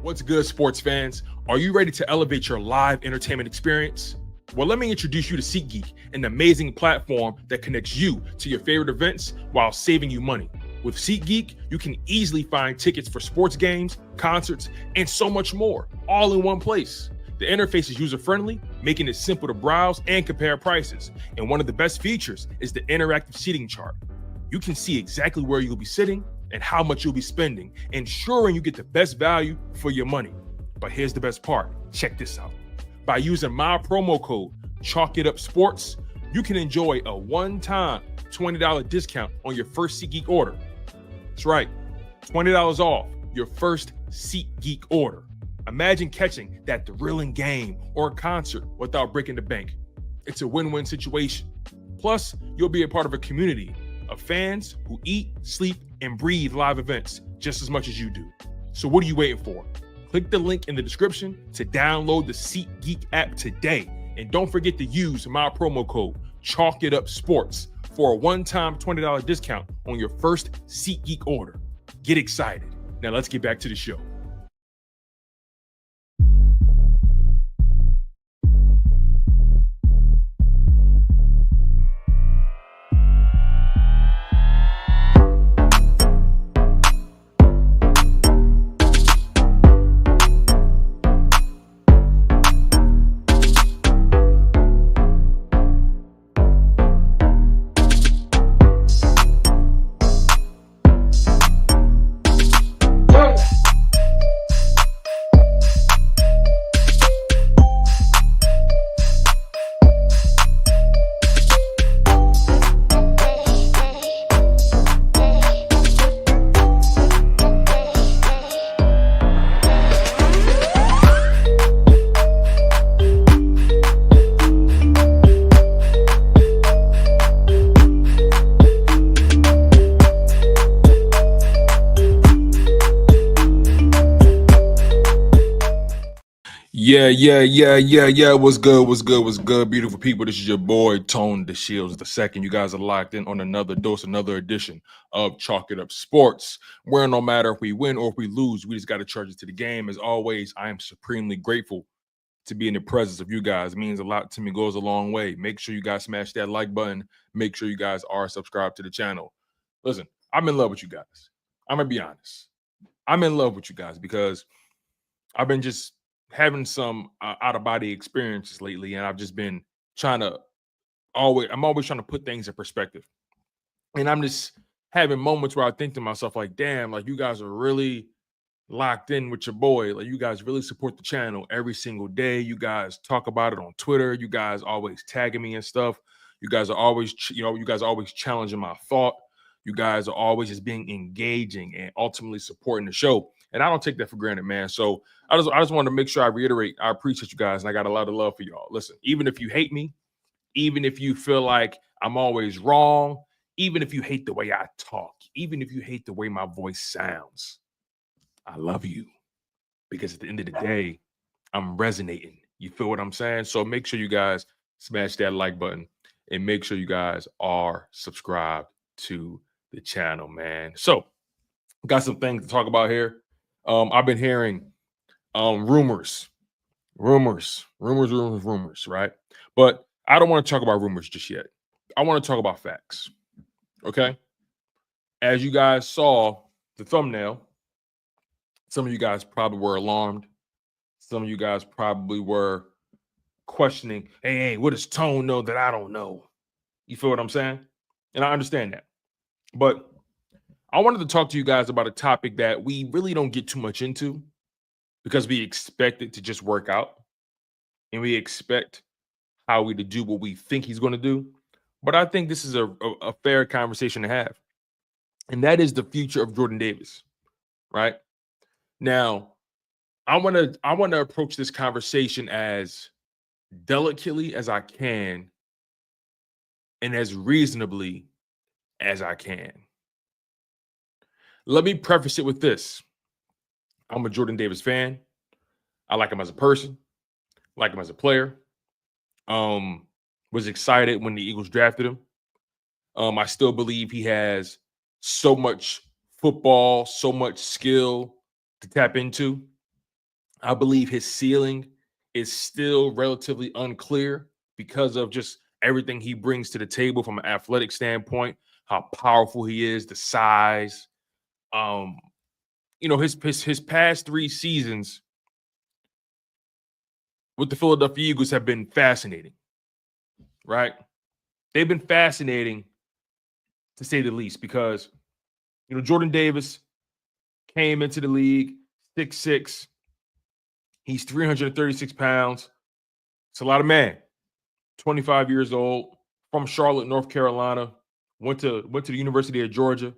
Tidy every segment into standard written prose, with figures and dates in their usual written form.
What's good, sports fans? Are you ready to elevate your live entertainment experience? Well, let me introduce you to SeatGeek, an amazing platform that connects you to your favorite events while saving you money. With SeatGeek, you can easily find tickets for sports games, concerts, and so much more, all in one place. The interface is user-friendly, making it simple to browse and compare prices. And one of the best features is the interactive seating chart. You can see exactly where you'll be sitting and how much you'll be spending, ensuring you get the best value for your money. But here's the best part. Check this out. By using my promo code, ChalkItUpSports, you can enjoy a one-time $20 discount on your first SeatGeek order. That's right, $20 off your first SeatGeek order. Imagine catching that thrilling game or concert without breaking the bank. It's a win-win situation. Plus, you'll be a part of a community of fans who eat, sleep, and breathe live events just as much as you do. So what are you waiting for? Click the link in the description to download the SeatGeek app today. And don't forget to use my promo code ChalkItUpSports for a one-time $20 discount on your first SeatGeek order. Get excited. Now let's get back to the show. Yeah. What's good, beautiful people? This is your boy, Tone DeShields II. You guys are locked in on another dose, another edition of Chalk It Up Sports, where no matter if we win or if we lose, we just got to charge it to the game. As always, I am supremely grateful to be in the presence of you guys. It means a lot to me, goes a long way. Make sure you guys smash that like button. Make sure you guys are subscribed to the channel. Listen, I'm in love with you guys. I'm going to be honest. I'm in love with you guys because I've been just having some out-of-body experiences lately, and I've just been I'm always trying to put things in perspective. And I'm just having moments where I think to myself, like, damn, like you guys are really locked in with your boy. Like you guys really support the channel every single day. You guys talk about it on Twitter. You guys always tagging me and stuff. You guys are always, you guys are always challenging my thought. You guys are always just being engaging and ultimately supporting the show. And I don't take that for granted, man. So I just want to make sure I reiterate, I appreciate you guys, and I got a lot of love for y'all. Listen, even if you hate me, even if you feel like I'm always wrong, even if you hate the way I talk, even if you hate the way my voice sounds, I love you. Because at the end of the day, I'm resonating. You feel what I'm saying? So make sure you guys smash that like button and make sure you guys are subscribed to the channel, man. So got some things to talk about here. I've been hearing rumors, right? But I don't want to talk about rumors just yet. I want to talk about facts. Okay. As you guys saw the thumbnail, some of you guys probably were alarmed. Some of you guys probably were questioning, hey, what does Tone know that I don't know? You feel what I'm saying? And I understand that. But I wanted to talk to you guys about a topic that we really don't get too much into because we expect it to just work out and we expect Howie to do what we think he's going to do. But I think this is a fair conversation to have. And that is the future of Jordan Davis, right? Now, I want to approach this conversation as delicately as I can and as reasonably as I can. Let me preface it with this. I'm a Jordan Davis fan. I like him as a person. Like him as a player. Was excited when the Eagles drafted him. I still believe he has so much football, so much skill to tap into. I believe his ceiling is still relatively unclear because of just everything he brings to the table from an athletic standpoint, how powerful he is, the size. His past 3 seasons with the Philadelphia Eagles have been fascinating, right? They've been fascinating to say the least because, Jordan Davis came into the league 6'6". He's 336 pounds. It's a lot of man. 25 years old, from Charlotte, North Carolina, went to the University of Georgia,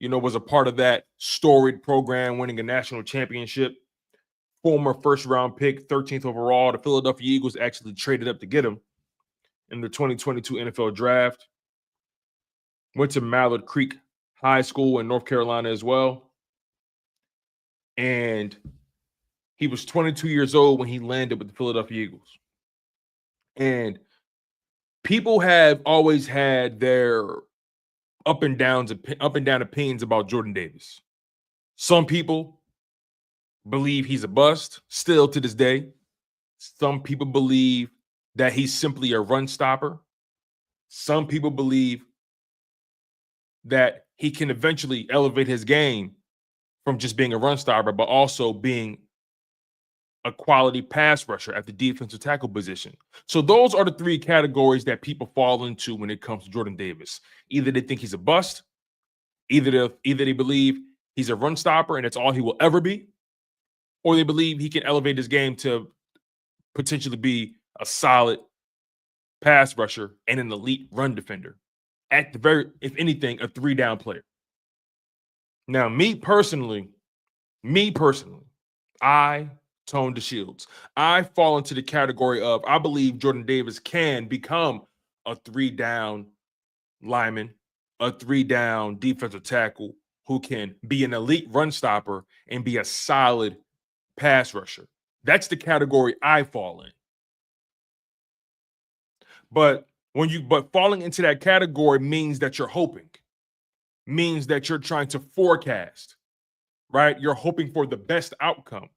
was a part of that storied program, winning a national championship. Former first-round pick, 13th overall. The Philadelphia Eagles actually traded up to get him in the 2022 NFL Draft. Went to Mallard Creek High School in North Carolina as well. And he was 22 years old when he landed with the Philadelphia Eagles. And people have always had their up and down opinions about Jordan Davis. Some people believe he's a bust still to this day. Some people believe that he's simply a run stopper. Some people believe that he can eventually elevate his game from just being a run stopper, but also being a quality pass rusher at the defensive tackle position. So those are the 3 categories that people fall into when it comes to Jordan Davis. Either they think he's a bust, either they believe he's a run stopper and that's all he will ever be, or they believe he can elevate his game to potentially be a solid pass rusher and an elite run defender. At the very, if anything, a 3-down player. Now, me personally, I, Tone DeShields, I fall into the category of I believe Jordan Davis can become a 3-down lineman, a 3-down defensive tackle who can be an elite run stopper and be a solid pass rusher. That's the category I fall in. But falling into that category means that you're hoping, means that you're trying to forecast, right? You're hoping for the best outcome.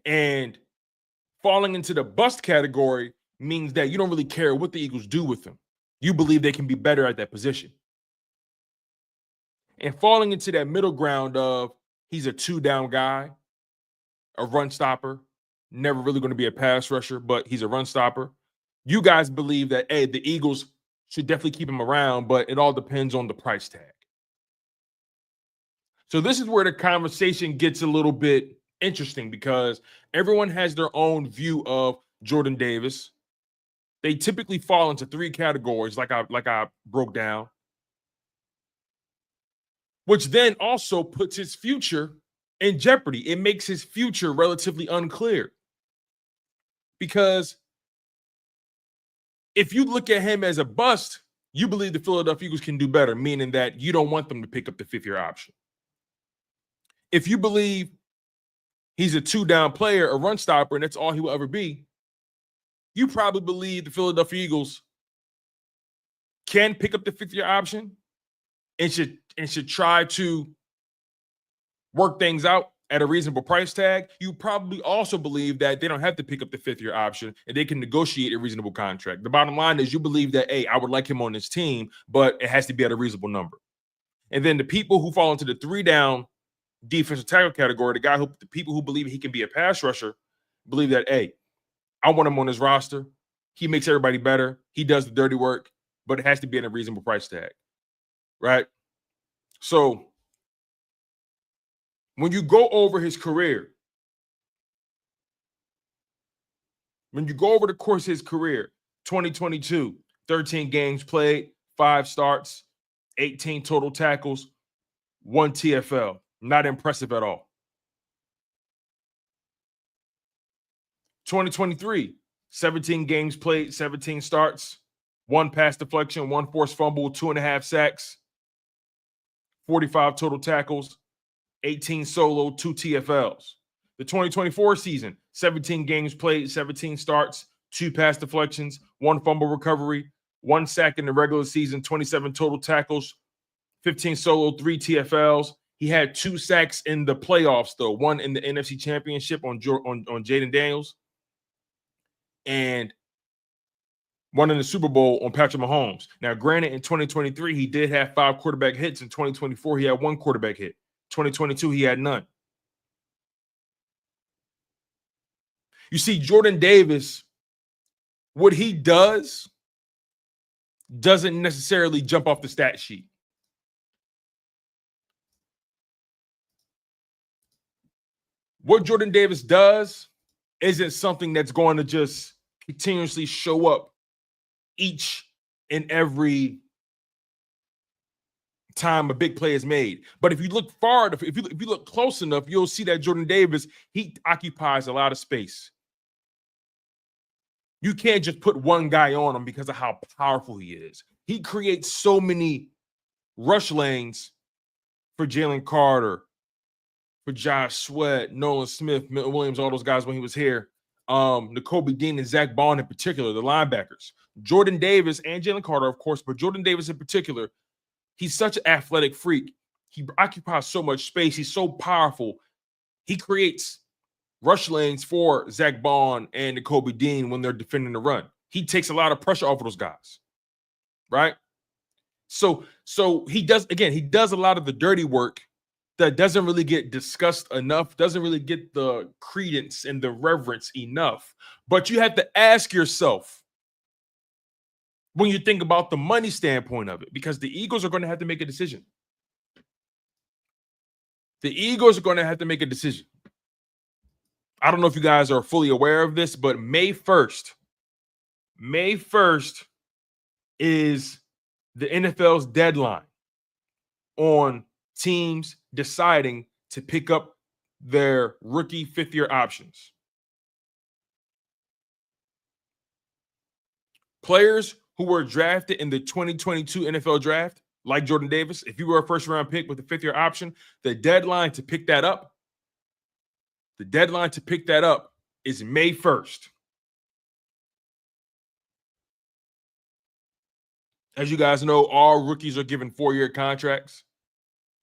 And falling into the bust category means that you don't really care what the Eagles do with him. You believe they can be better at that position. And falling into that middle ground of he's a 2-down guy, a run stopper, never really going to be a pass rusher, but he's a run stopper. You guys believe that, hey, the Eagles should definitely keep him around, but it all depends on the price tag. So this is where the conversation gets a little bit interesting because everyone has their own view of Jordan Davis. They typically fall into 3 categories, like I broke down, which then also puts his future in jeopardy. It makes his future relatively unclear. Because if you look at him as a bust, you believe the Philadelphia Eagles can do better, meaning that you don't want them to pick up the 5th-year option. If you believe he's a 2-down player, a run stopper, and that's all he will ever be, you probably believe the Philadelphia Eagles can pick up the 5th-year option and should try to work things out at a reasonable price tag. You probably also believe that they don't have to pick up the 5th-year option and they can negotiate a reasonable contract. The bottom line is you believe that, hey, I would like him on this team, but it has to be at a reasonable number. And then the people who fall into the 3-down defensive tackle category, the people who believe he can be a pass rusher, believe that, hey, I want him on his roster. He makes everybody better. He does the dirty work, but it has to be at a reasonable price tag, right? So when you go over his career, the course of his career, 2022, 13 games played, 5 starts, 18 total tackles, 1 TFL. Not impressive at all. 2023, 17 games played, 17 starts, 1 pass deflection, 1 forced fumble, 2.5 sacks, 45 total tackles, 18 solo, 2 TFLs. The 2024 season, 17 games played, 17 starts, 2 pass deflections, 1 fumble recovery, 1 sack in the regular season, 27 total tackles, 15 solo, 3 TFLs, He had 2 sacks in the playoffs, though. One in the NFC Championship on Jaden Daniels, and one in the Super Bowl on Patrick Mahomes. Now, granted, in 2023, he did have 5 quarterback hits. In 2024, he had 1 quarterback hit. 2022, he had none. You see, Jordan Davis, what he does doesn't necessarily jump off the stat sheet. What Jordan Davis does isn't something that's going to just continuously show up each and every time a big play is made. But if you look far, if you look close enough, you'll see that Jordan Davis, he occupies a lot of space. You can't just put one guy on him because of how powerful he is. He creates so many rush lanes for Jalen Carter, for Josh Sweat, Nolan Smith, Milton Williams, all those guys when he was here. Nakobe Dean and Zach Baun in particular, the linebackers. Jordan Davis and Jalen Carter, of course, but Jordan Davis in particular, he's such an athletic freak. He occupies so much space. He's so powerful. He creates rush lanes for Zach Baun and Nakobe Dean when they're defending the run. He takes a lot of pressure off of those guys, right? So he does a lot of the dirty work that doesn't really get discussed enough, doesn't really get the credence and the reverence enough. But you have to ask yourself when you think about the money standpoint of it, because the Eagles are going to have to make a decision. The Eagles are going to have to make a decision. I don't know if you guys are fully aware of this, but May 1st is the NFL's deadline on teams deciding to pick up their rookie 5th-year options. Players who were drafted in the 2022 NFL draft, like Jordan Davis, if you were a first-round pick with a 5th-year option, the deadline to pick that up is May 1st. As you guys know, all rookies are given 4-year contracts.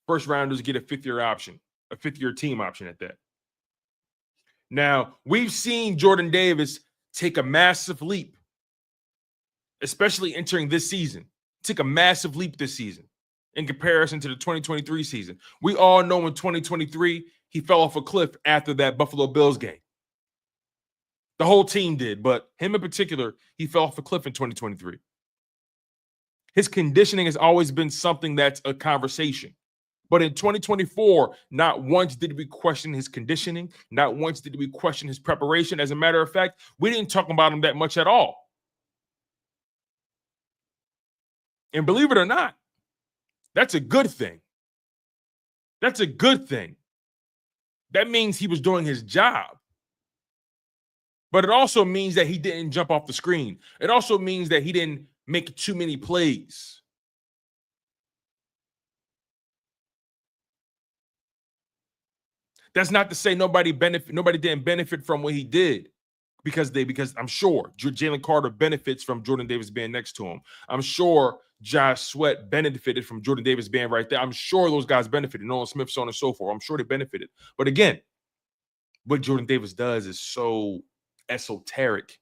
First rounders get a 5th-year option, a 5th-year team option at that. Now, we've seen Jordan Davis take a massive leap, especially entering this season. Took a massive leap this season in comparison to the 2023 season. We all know in 2023, he fell off a cliff after that Buffalo Bills game. The whole team did, but him in particular, he fell off a cliff in 2023. His conditioning has always been something that's a conversation. But in 2024, not once did we question his conditioning. Not once did we question his preparation. As a matter of fact, we didn't talk about him that much at all. And believe it or not, that's a good thing. That's a good thing. That means he was doing his job. But it also means that he didn't jump off the screen. It also means that he didn't make too many plays. That's not to say nobody didn't benefit from what he did, because I'm sure Jalen Carter benefits from Jordan Davis being next to him. I'm sure Josh Sweat benefited from Jordan Davis being right there. I'm sure those guys benefited. Nolan Smith, so on and so forth. I'm sure they benefited. But again, what Jordan Davis does is so esoteric.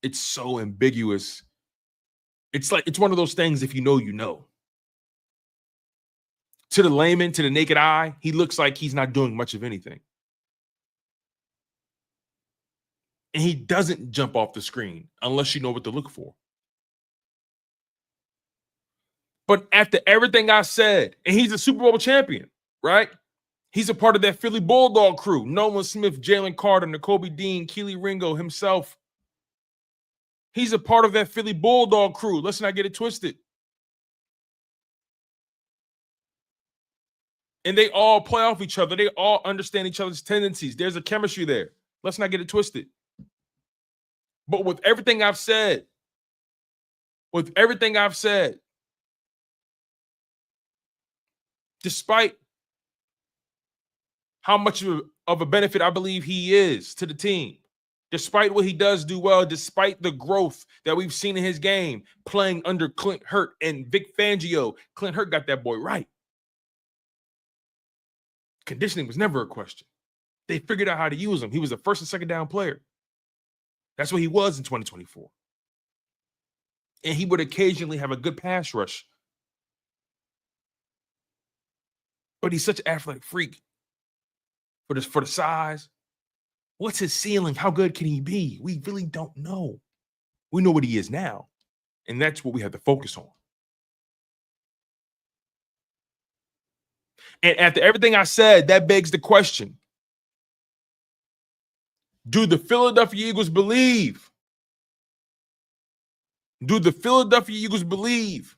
It's so ambiguous. It's one of those things, if you know, you know. To the layman, to the naked eye, he looks like he's not doing much of anything. And he doesn't jump off the screen unless you know what to look for. But after everything I said, and he's a Super Bowl champion, right? He's a part of that Philly Bulldog crew. Nolan Smith, Jalen Carter, Nakobe Dean, Keely Ringo himself. He's a part of that Philly Bulldog crew. Let's not get it twisted. And they all play off each other. They all understand each other's tendencies. There's a chemistry there. Let's not get it twisted. But with everything I've said, despite how much of a benefit I believe he is to the team, despite what he does do well, despite the growth that we've seen in his game, playing under Clint Hurt and Vic Fangio, Clint Hurt got that boy right. Conditioning was never a question. They figured out how to use him. He was a first and second down player. That's what he was in 2024. And he would occasionally have a good pass rush. But he's such an athletic freak for the size. What's his ceiling? How good can he be? We really don't know. We know what he is now. And that's what we have to focus on. And after everything I said, that begs the question. Do the Philadelphia Eagles believe? Do the Philadelphia Eagles believe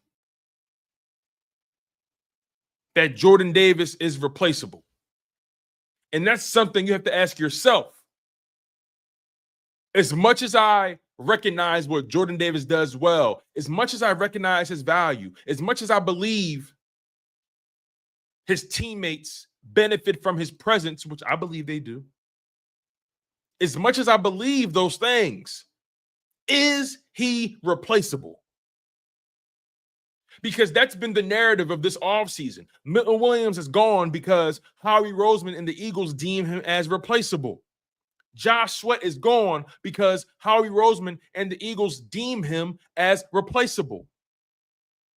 that Jordan Davis is replaceable? And that's something you have to ask yourself. As much as I recognize what Jordan Davis does well, as much as I recognize his value, as much as I believe his teammates benefit from his presence, which I believe they do, as much as I believe those things, is he replaceable? Because that's been the narrative of this offseason. Milton Williams is gone because Howie Roseman and the Eagles deem him as replaceable. Josh Sweat is gone because Howie Roseman and the Eagles deem him as replaceable.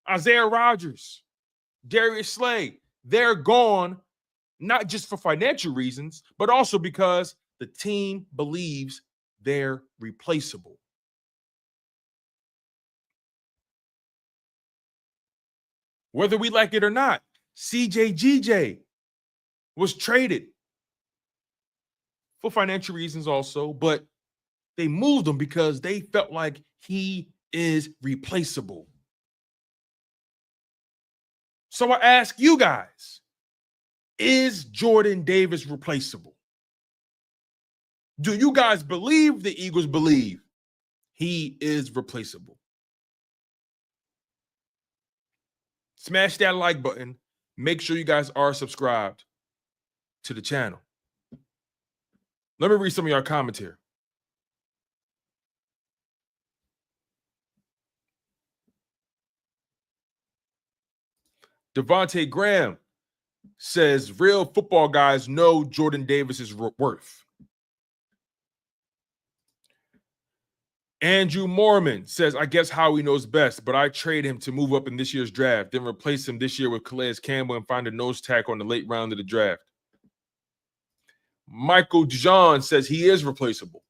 Isaiah Rodgers, Darius Slay, they're gone not just for financial reasons, but also because the team believes they're replaceable. Whether we like it or not, CJGJ was traded for financial reasons also, but they moved him because they felt like he is replaceable. So I ask you guys, is Jordan Davis replaceable? Do you guys believe the Eagles believe he is replaceable? Smash that like button. Make sure you guys are subscribed to the channel. Let me read some of your commentary. Devontae Graham says real football guys know Jordan Davis's worth. Andrew Mormon says, I guess Howie knows best, but I trade him to move up in this year's draft, then replace him this year with Calais Campbell and find a nose tackle on the late round of the draft. Michael Dijon says he is replaceable.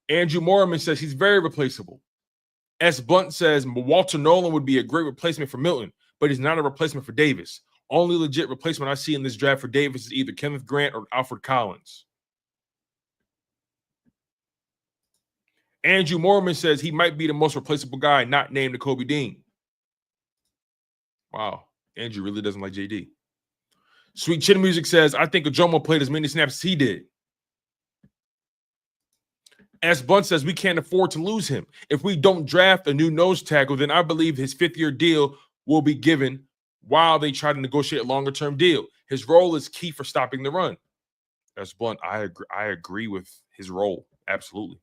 Andrew Mormon says he's very replaceable. S. Blunt says Walter Nolan would be a great replacement for Milton, but he's not a replacement for Davis. Only legit replacement I see in this draft for Davis is either Kenneth Grant or Alfred Collins. Andrew Mormon says he might be the most replaceable guy not named Kobe Dean. Wow. Andrew really doesn't like JD. Sweet Chin Music says, I think Ajomo played as many snaps as he did. S. Blunt says we can't afford to lose him. If we don't draft a new nose tackle, then I believe his fifth-year deal will be given while they try to negotiate a longer-term deal. His role is key for stopping the run. S. Blunt, I agree with his role. Absolutely.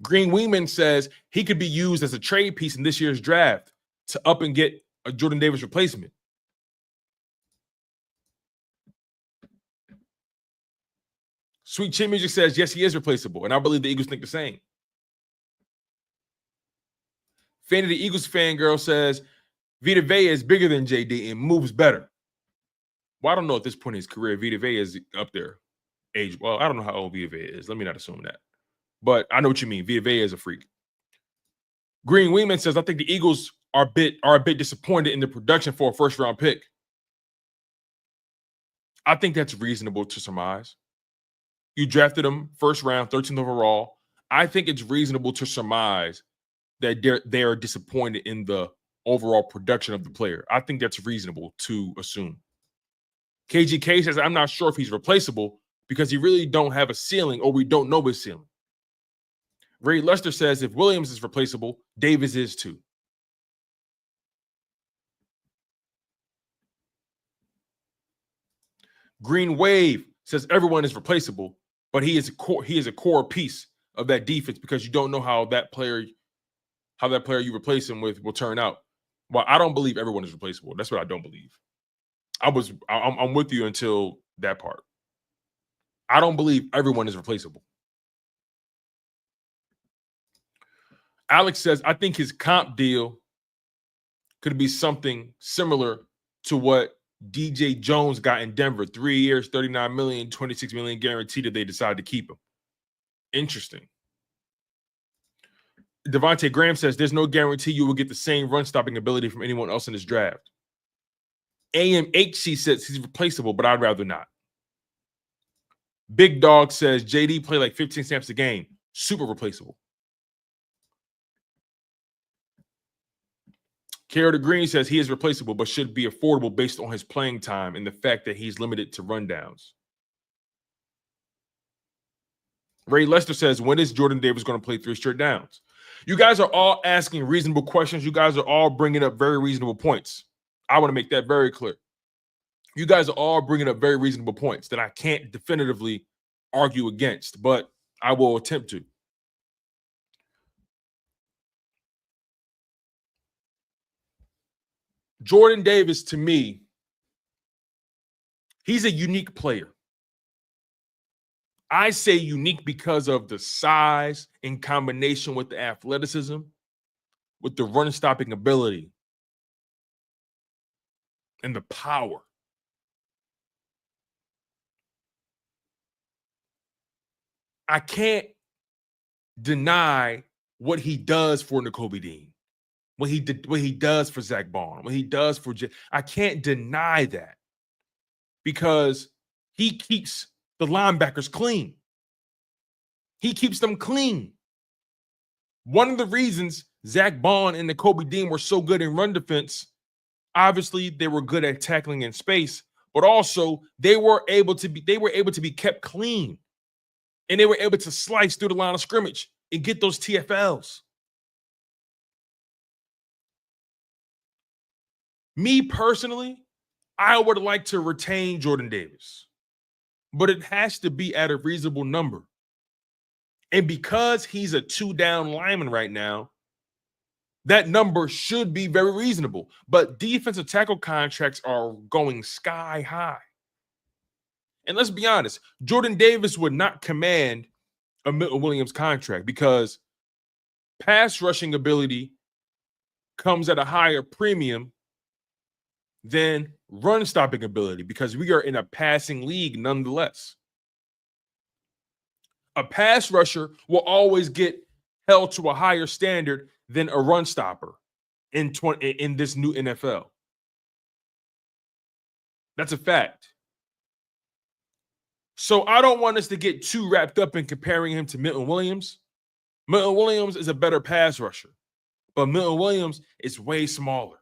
Green Weeman says he could be used as a trade piece in this year's draft to up and get a Jordan Davis replacement. Sweet Chin Music says, yes, he is replaceable, and I believe the Eagles think the same. Fan of the Eagles fangirl says, Vita Vea is bigger than JD and moves better. Well, I don't know at this point in his career. Vita Vea is up there. Age. Well, I don't know how old Vita Vea is. Let me not assume that. But I know what you mean. Vita Vea is a freak. Green Weeman says, I think the Eagles are a bit disappointed in the production for a first-round pick. I think that's reasonable to surmise. You drafted him first round, 13th overall. I think it's reasonable to surmise that they are disappointed in the overall production of the player. I think that's reasonable to assume. KGK says, I'm not sure if he's replaceable because he really don't have a ceiling or we don't know his ceiling. Ray Lester says, if Williams is replaceable, Davis is too. Green Wave says everyone is replaceable, but he is a core piece of that defense because you don't know how that player you replace him with will turn out. Well, I don't believe everyone is replaceable. That's what I don't believe. I'm with you until that part. I don't believe everyone is replaceable. Alex says, I think his comp deal could be something similar to what DJ Jones got in Denver. 3 years, 39 million, 26 million guaranteed if they decide to keep him. Interesting. Devontae Graham says, there's no guarantee you will get the same run stopping ability from anyone else in this draft. AMHC says he's replaceable, but I'd rather not. Big Dog says JD play like 15 snaps a game. Super replaceable. Carrot Green says he is replaceable, but should be affordable based on his playing time and the fact that he's limited to rundowns. Ray Lester says, when is Jordan Davis going to play 3 straight downs? You guys are all asking reasonable questions. You guys are all bringing up very reasonable points. I want to make that very clear. You guys are all bringing up very reasonable points that I can't definitively argue against, but I will attempt to. Jordan Davis, to me, he's a unique player. I say unique because of the size in combination with the athleticism, with the run-stopping ability, and the power. I can't deny what he does for Nakobe Dean, what he does for Zack Baun, what he does for I can't deny that because he keeps the linebackers clean. He keeps them clean. One of the reasons Zack Baun and Nakobe Dean were so good in run defense, obviously they were good at tackling in space, but also they were able to be kept clean. And they were able to slice through the line of scrimmage and get those TFLs. Me personally, I would like to retain Jordan Davis, but it has to be at a reasonable number. And because he's a 2-down lineman right now, that number should be very reasonable. But defensive tackle contracts are going sky high. And let's be honest, Jordan Davis would not command a Milton Williams contract because pass rushing ability comes at a higher premium than run stopping ability because we are in a passing league nonetheless. A pass rusher will always get held to a higher standard than a run stopper in this new NFL. That's a fact. So I don't want us to get too wrapped up in comparing him to Milton Williams. Milton Williams is a better pass rusher, but Milton Williams is way smaller.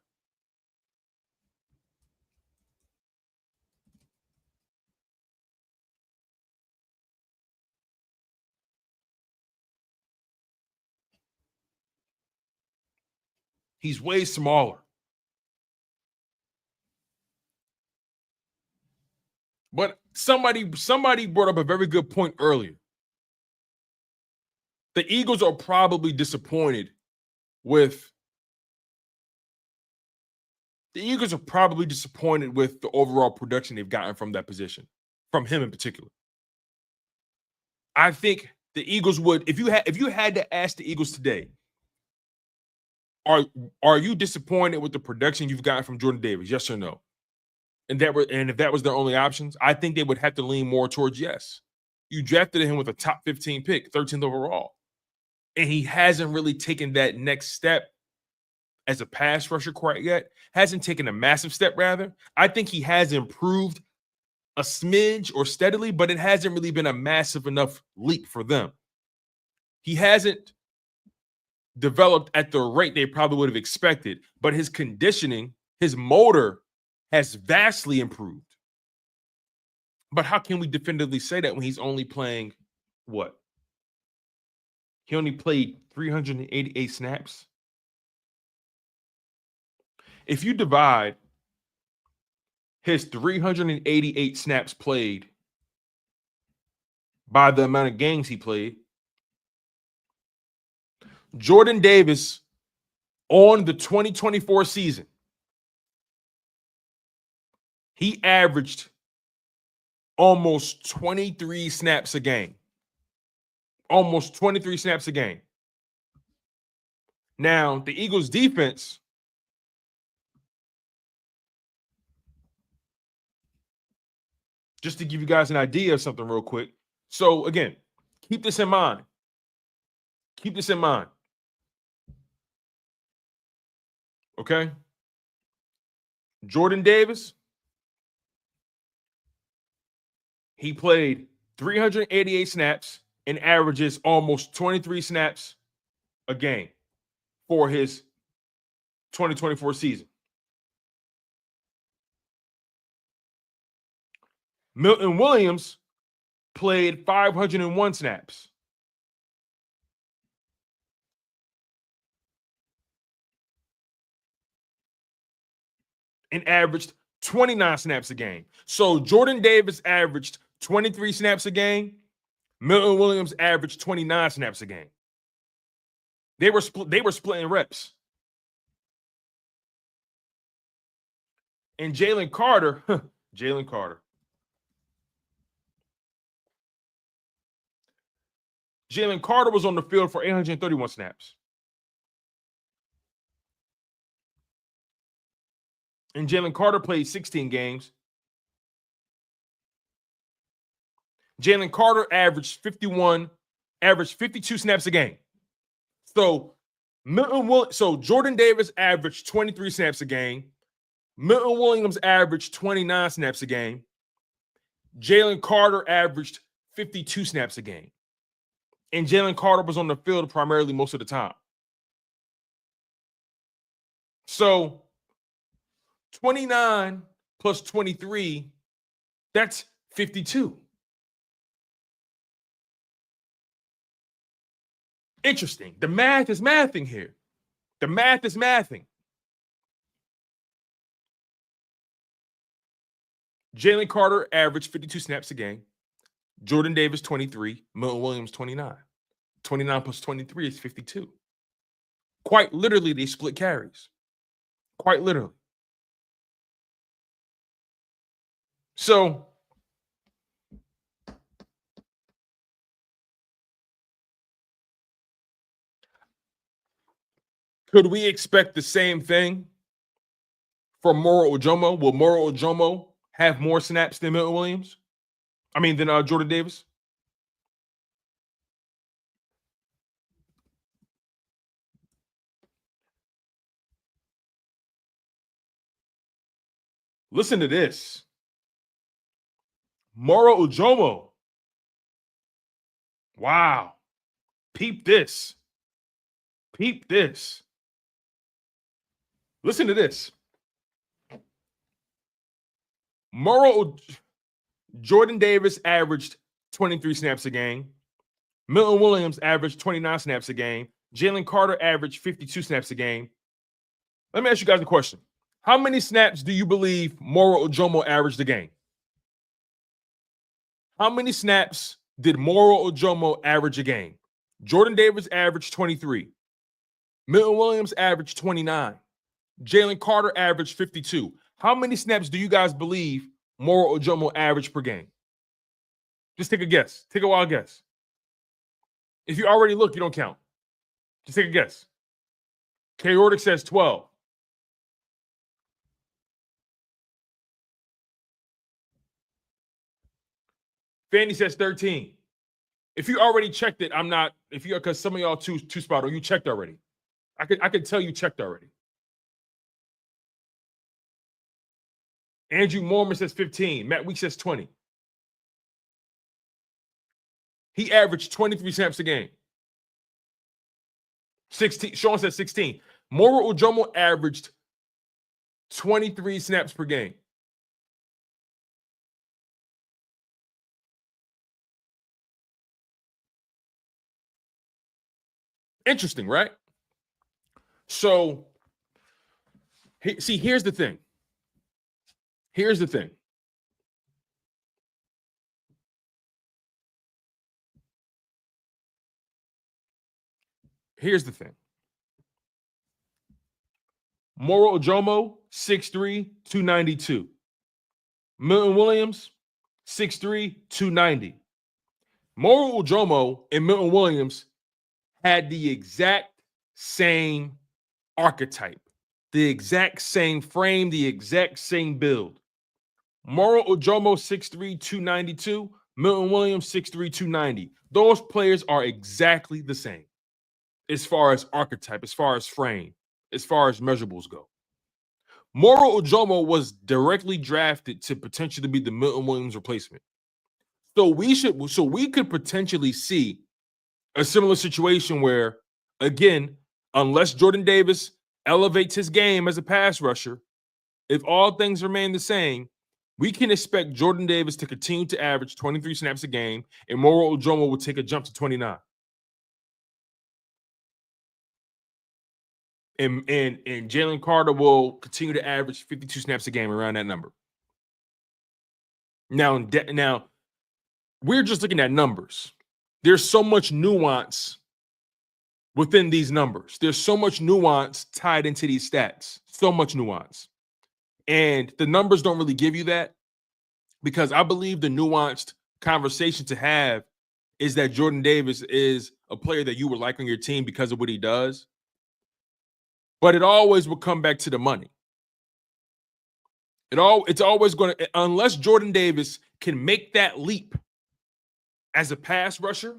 He's way smaller. But somebody brought up a very good point earlier. The Eagles are probably disappointed with the overall production they've gotten from that position, from him in particular. I think the Eagles would, if you had to ask the Eagles today, are you disappointed with the production you've gotten from Jordan Davis? Yes or no? And if that was their only options, I think they would have to lean more towards yes. You drafted him with a top 15 pick, 13th overall. And he hasn't really taken that next step as a pass rusher quite yet. Hasn't taken a massive step, rather. I think he has improved a smidge or steadily, but it hasn't really been a massive enough leap for them. He hasn't developed at the rate they probably would have expected, but his conditioning, his motor has vastly improved. But how can we definitively say that when he's only playing what? He only played 388 snaps. If you divide his 388 snaps played by the amount of games he played, Jordan Davis on the 2024 season He averaged almost 23 snaps a game. Almost 23 snaps a game. Now, the Eagles defense, just to give you guys an idea of something real quick. So, again, keep this in mind. Keep this in mind. Okay? Jordan Davis, he played 388 snaps and averages almost 23 snaps a game for his 2024 season. Milton Williams played 501 snaps. And averaged 29 snaps a game. So Jordan Davis averaged 23 snaps a game. Milton Williams averaged 29 snaps a game. They were splitting reps. And Jalen Carter, Jalen Carter. Jalen Carter was on the field for 831 snaps. And Jalen Carter played 16 games. Jalen Carter averaged 52 snaps a game. So Jordan Davis averaged 23 snaps a game. Milton Williams averaged 29 snaps a game. Jalen Carter averaged 52 snaps a game. And Jalen Carter was on the field primarily most of the time. So 29 plus 23, that's 52. Interesting. The math is mathing here. The math is mathing. Jalen Carter averaged 52 snaps a game. Jordan Davis, 23. Milton Williams, 29. 29 plus 23 is 52. Quite literally, they split carries. Quite literally. So, could we expect the same thing from Moro Ojomo? Will Moro Ojomo have more snaps than Milton Williams? Than Jordan Davis? Listen to this. Moro Ojomo. Wow. Peep this. Peep this. Listen to this. Jordan Davis averaged 23 snaps a game. Milton Williams averaged 29 snaps a game. Jalen Carter averaged 52 snaps a game. Let me ask you guys a question. How many snaps do you believe Moro Ojomo averaged a game? How many snaps did Moro Ojomo average a game? Jordan Davis averaged 23. Milton Williams averaged 29. Jalen Carter averaged 52. How many snaps do you guys believe Moro Ojomo averaged per game? Just take a guess. Take a wild guess. If you already look, you don't count. Just take a guess. Goedert says 12. Fanny says 13. If you already checked it, I'm not. Because some of y'all two spot on, you checked already. I could tell you checked already. Andrew Mormon says 15. Matt Weeks says 20. He averaged 23 snaps a game. 16. Sean says 16. Moro Ojomo averaged 23 snaps per game. Interesting, right? So, here's the thing. Here's the thing. Here's the thing. Moro Ojomo, 6'3", 292. Milton Williams, 6'3", 290. Moro Ojomo and Milton Williams had the exact same archetype, the exact same frame, the exact same build. Moro Ojomo, 6'3", 292. Milton Williams, 6'3", 290. Those players are exactly the same as far as archetype, as far as frame, as far as measurables go. Moro Ojomo was directly drafted to potentially be the Milton Williams replacement. So we could potentially see a similar situation where, again, unless Jordan Davis elevates his game as a pass rusher, if all things remain the same, we can expect Jordan Davis to continue to average 23 snaps a game, and Moro Ojomo will take a jump to 29. And Jalen Carter will continue to average 52 snaps a game, around that number. Now we're just looking at numbers. There's so much nuance within these numbers. There's so much nuance tied into these stats. So much nuance. And the numbers don't really give you that, because I believe the nuanced conversation to have is that Jordan Davis is a player that you would like on your team because of what he does. But it always will come back to the money. It's always going to, unless Jordan Davis can make that leap as a pass rusher,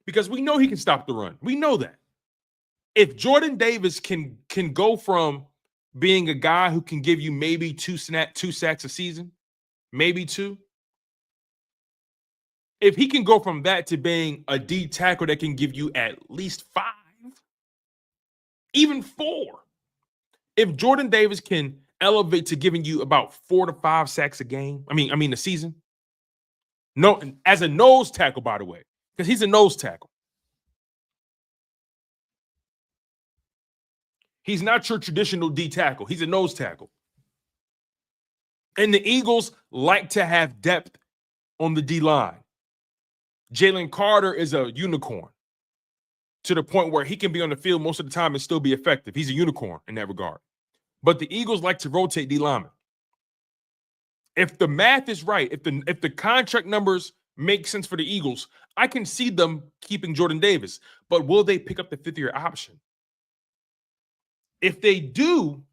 because we know he can stop the run. We know that. If Jordan Davis can go from being a guy who can give you maybe two sacks a season, maybe two, if he can go from that to being a D tackle that can give you at least 5, even 4, if Jordan Davis can elevate to giving you about 4 to 5 sacks a game, I mean a season, no, as a nose tackle, by the way, because he's a nose tackle. He's not your traditional D tackle. He's a nose tackle. And the Eagles like to have depth on the D line. Jalen Carter is a unicorn to the point where he can be on the field most of the time and still be effective. He's a unicorn in that regard. But the Eagles like to rotate D linemen. If the math is right, if the contract numbers make sense for the Eagles, I can see them keeping Jordan Davis. But will they pick up the 5th-year option? If they do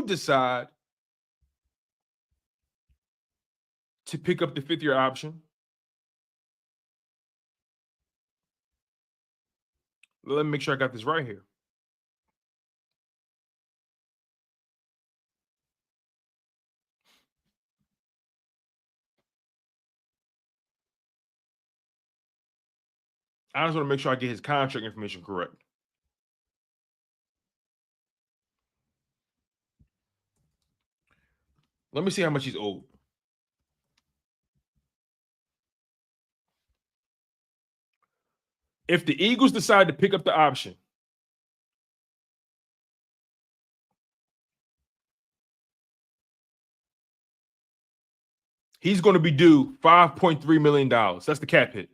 decide to pick up the 5th-year option, let me make sure I got this right here. I just want to make sure I get his contract information correct. Let me see how much he's owed. If the Eagles decide to pick up the option, he's going to be due $5.3 million. That's the cap hit.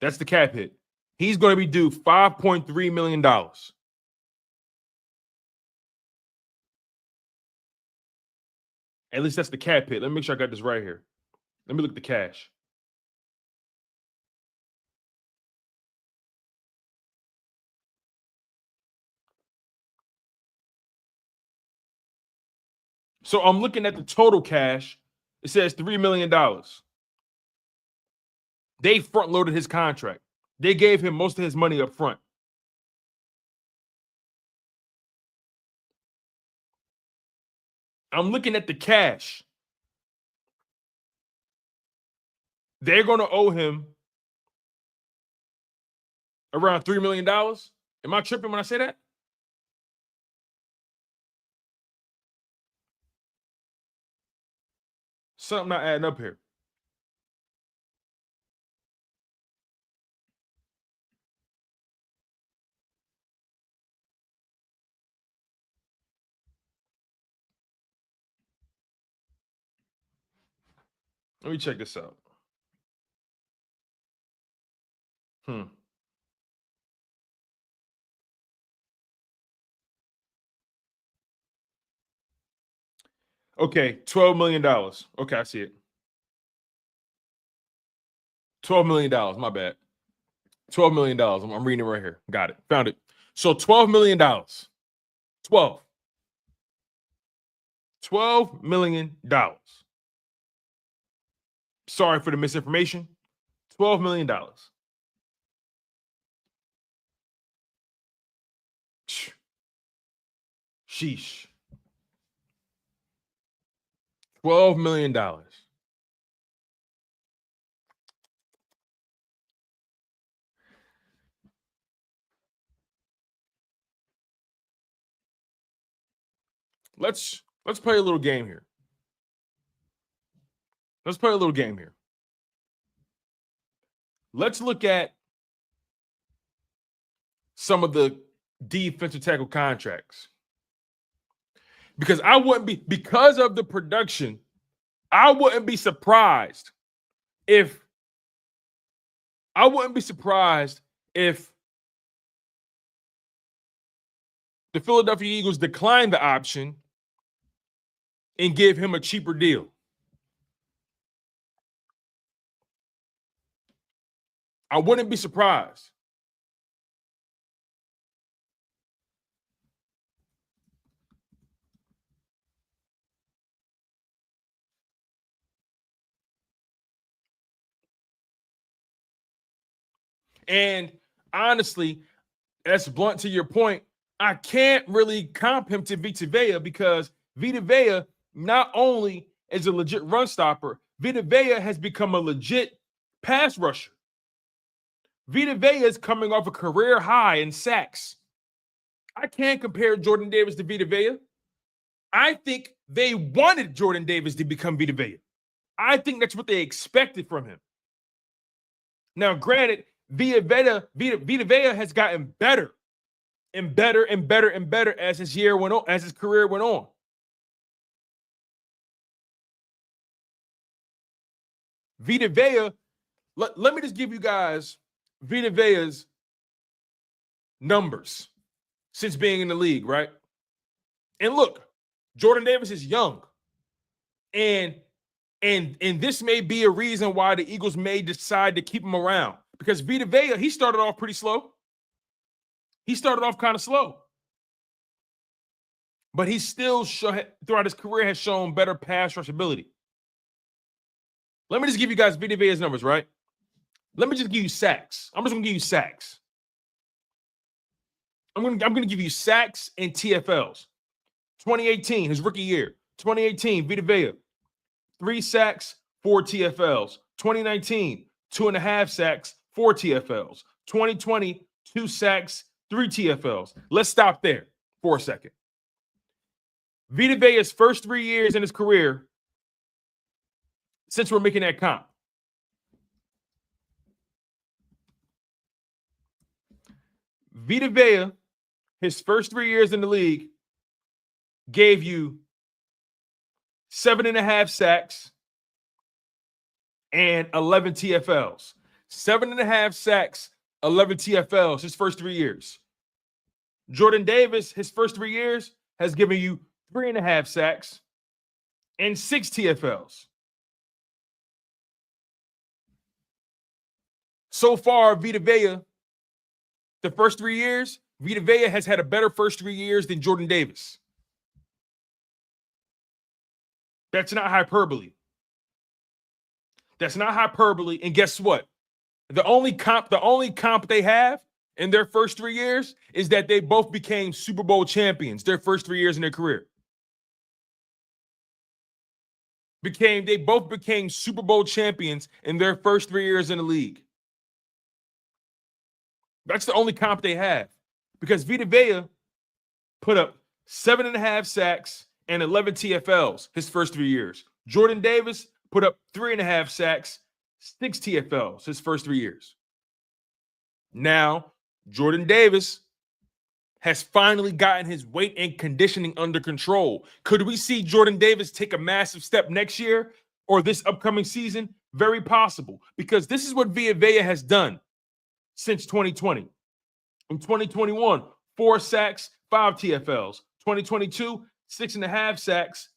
That's the cap hit. He's going to be due $5.3 million. At least that's the cap hit. Let me make sure I got this right here. Let me look at the cash. So I'm looking at the total cash. It says $3 million. They front loaded his contract. They gave him most of his money up front. I'm looking at the cash. They're going to owe him around $3 million. Am I tripping when I say that? Something not adding up here. Let me check this out. Okay, $12 million. Okay, I see it. $12 million. My bad. $12 million. I'm reading it right here. Got it. Found it. So $12 million. 12. $12 million. Sorry for the misinformation. $12 million. Sheesh. $12 million. Let's play a little game here. Let's play a little game here. Let's look at some of the defensive tackle contracts. Because I wouldn't be, because of the production, I wouldn't be surprised if the Philadelphia Eagles decline the option and give him a cheaper deal. I wouldn't be surprised. And honestly, that's blunt to your point. I can't really comp him to Vita Vea because Vita Vea not only is a legit run stopper, Vita Vea has become a legit pass rusher. Vita Vea is coming off a career high in sacks. I can't compare Jordan Davis to Vita Vea. I think they wanted Jordan Davis to become Vita Vea. I think that's what they expected from him. Now, granted, Vita Vea has gotten better and better and better and better as his career went on. Vita Vea, let me just give you guys Vita Vea's numbers since being in the league, right? And look, Jordan Davis is young. And this may be a reason why the Eagles may decide to keep him around. Because Vita Vea, he started off pretty slow. He started off kind of slow. But he still, throughout his career, has shown better pass rush ability. Let me just give you guys Vita Vea's numbers, right? Let me just give you sacks. I'm just going to give you sacks. I'm going to give you sacks and TFLs. 2018, his rookie year. 2018, Vita Vea, 3 sacks, 4 TFLs. 2019, 2.5 sacks, 4 TFLs. 2020, 2 sacks, 3 TFLs. Let's stop there for a second. Vita Vea's first 3 years in his career, since we're making that comp, Vita Vea, his first 3 years in the league, gave you 7.5 sacks and 11 TFLs. 7.5 sacks, 11 TFLs, his first 3 years. Jordan Davis, his first 3 years, has given you 3.5 sacks and 6 TFLs. So far, Vita Vea, the first 3 years, Vita Vea has had a better first 3 years than Jordan Davis. That's not hyperbole. That's not hyperbole. And guess what? The only comp they have in their first 3 years is that they both became Super Bowl champions their first 3 years in their career. They both became Super Bowl champions in their first 3 years in the league. That's the only comp they have. Because Vita Vea put up 7.5 sacks and 11 TFLs his first 3 years. Jordan Davis put up 3.5 sacks, 6 TFLs his first 3 years. Now, Jordan Davis has finally gotten his weight and conditioning under control. Could we see Jordan Davis take a massive step next year or this upcoming season? Very possible, because this is what Vita Vea has done since 2020. In 2021, 4 sacks, 5 TFLs. 2022, 6.5 sacks,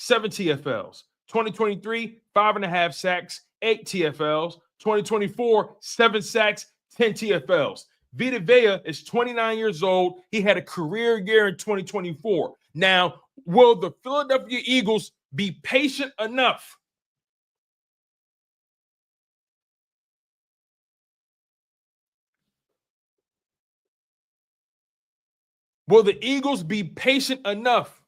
7 TFLs. 2023, 5.5 sacks, 8 TFLs. 2024, 7 sacks, 10 TFLs. Vita Vea is 29 years old. He had a career year in 2024. Now, will the Philadelphia Eagles be patient enough? Will the Eagles be patient enough?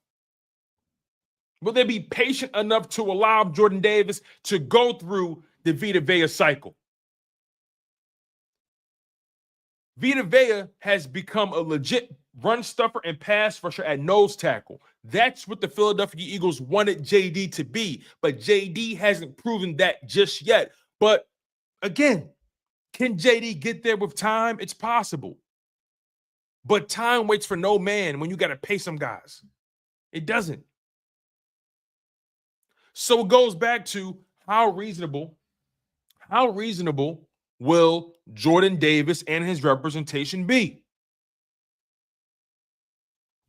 Will they be patient enough to allow Jordan Davis to go through the Vita Vea cycle? Vita Vea has become a legit run stuffer and pass rusher at nose tackle. That's what the Philadelphia Eagles wanted JD to be, but JD hasn't proven that just yet. But again, can JD get there with time? It's possible. But time waits for no man when you got to pay some guys. It doesn't. So it goes back to how reasonable will Jordan Davis and his representation be?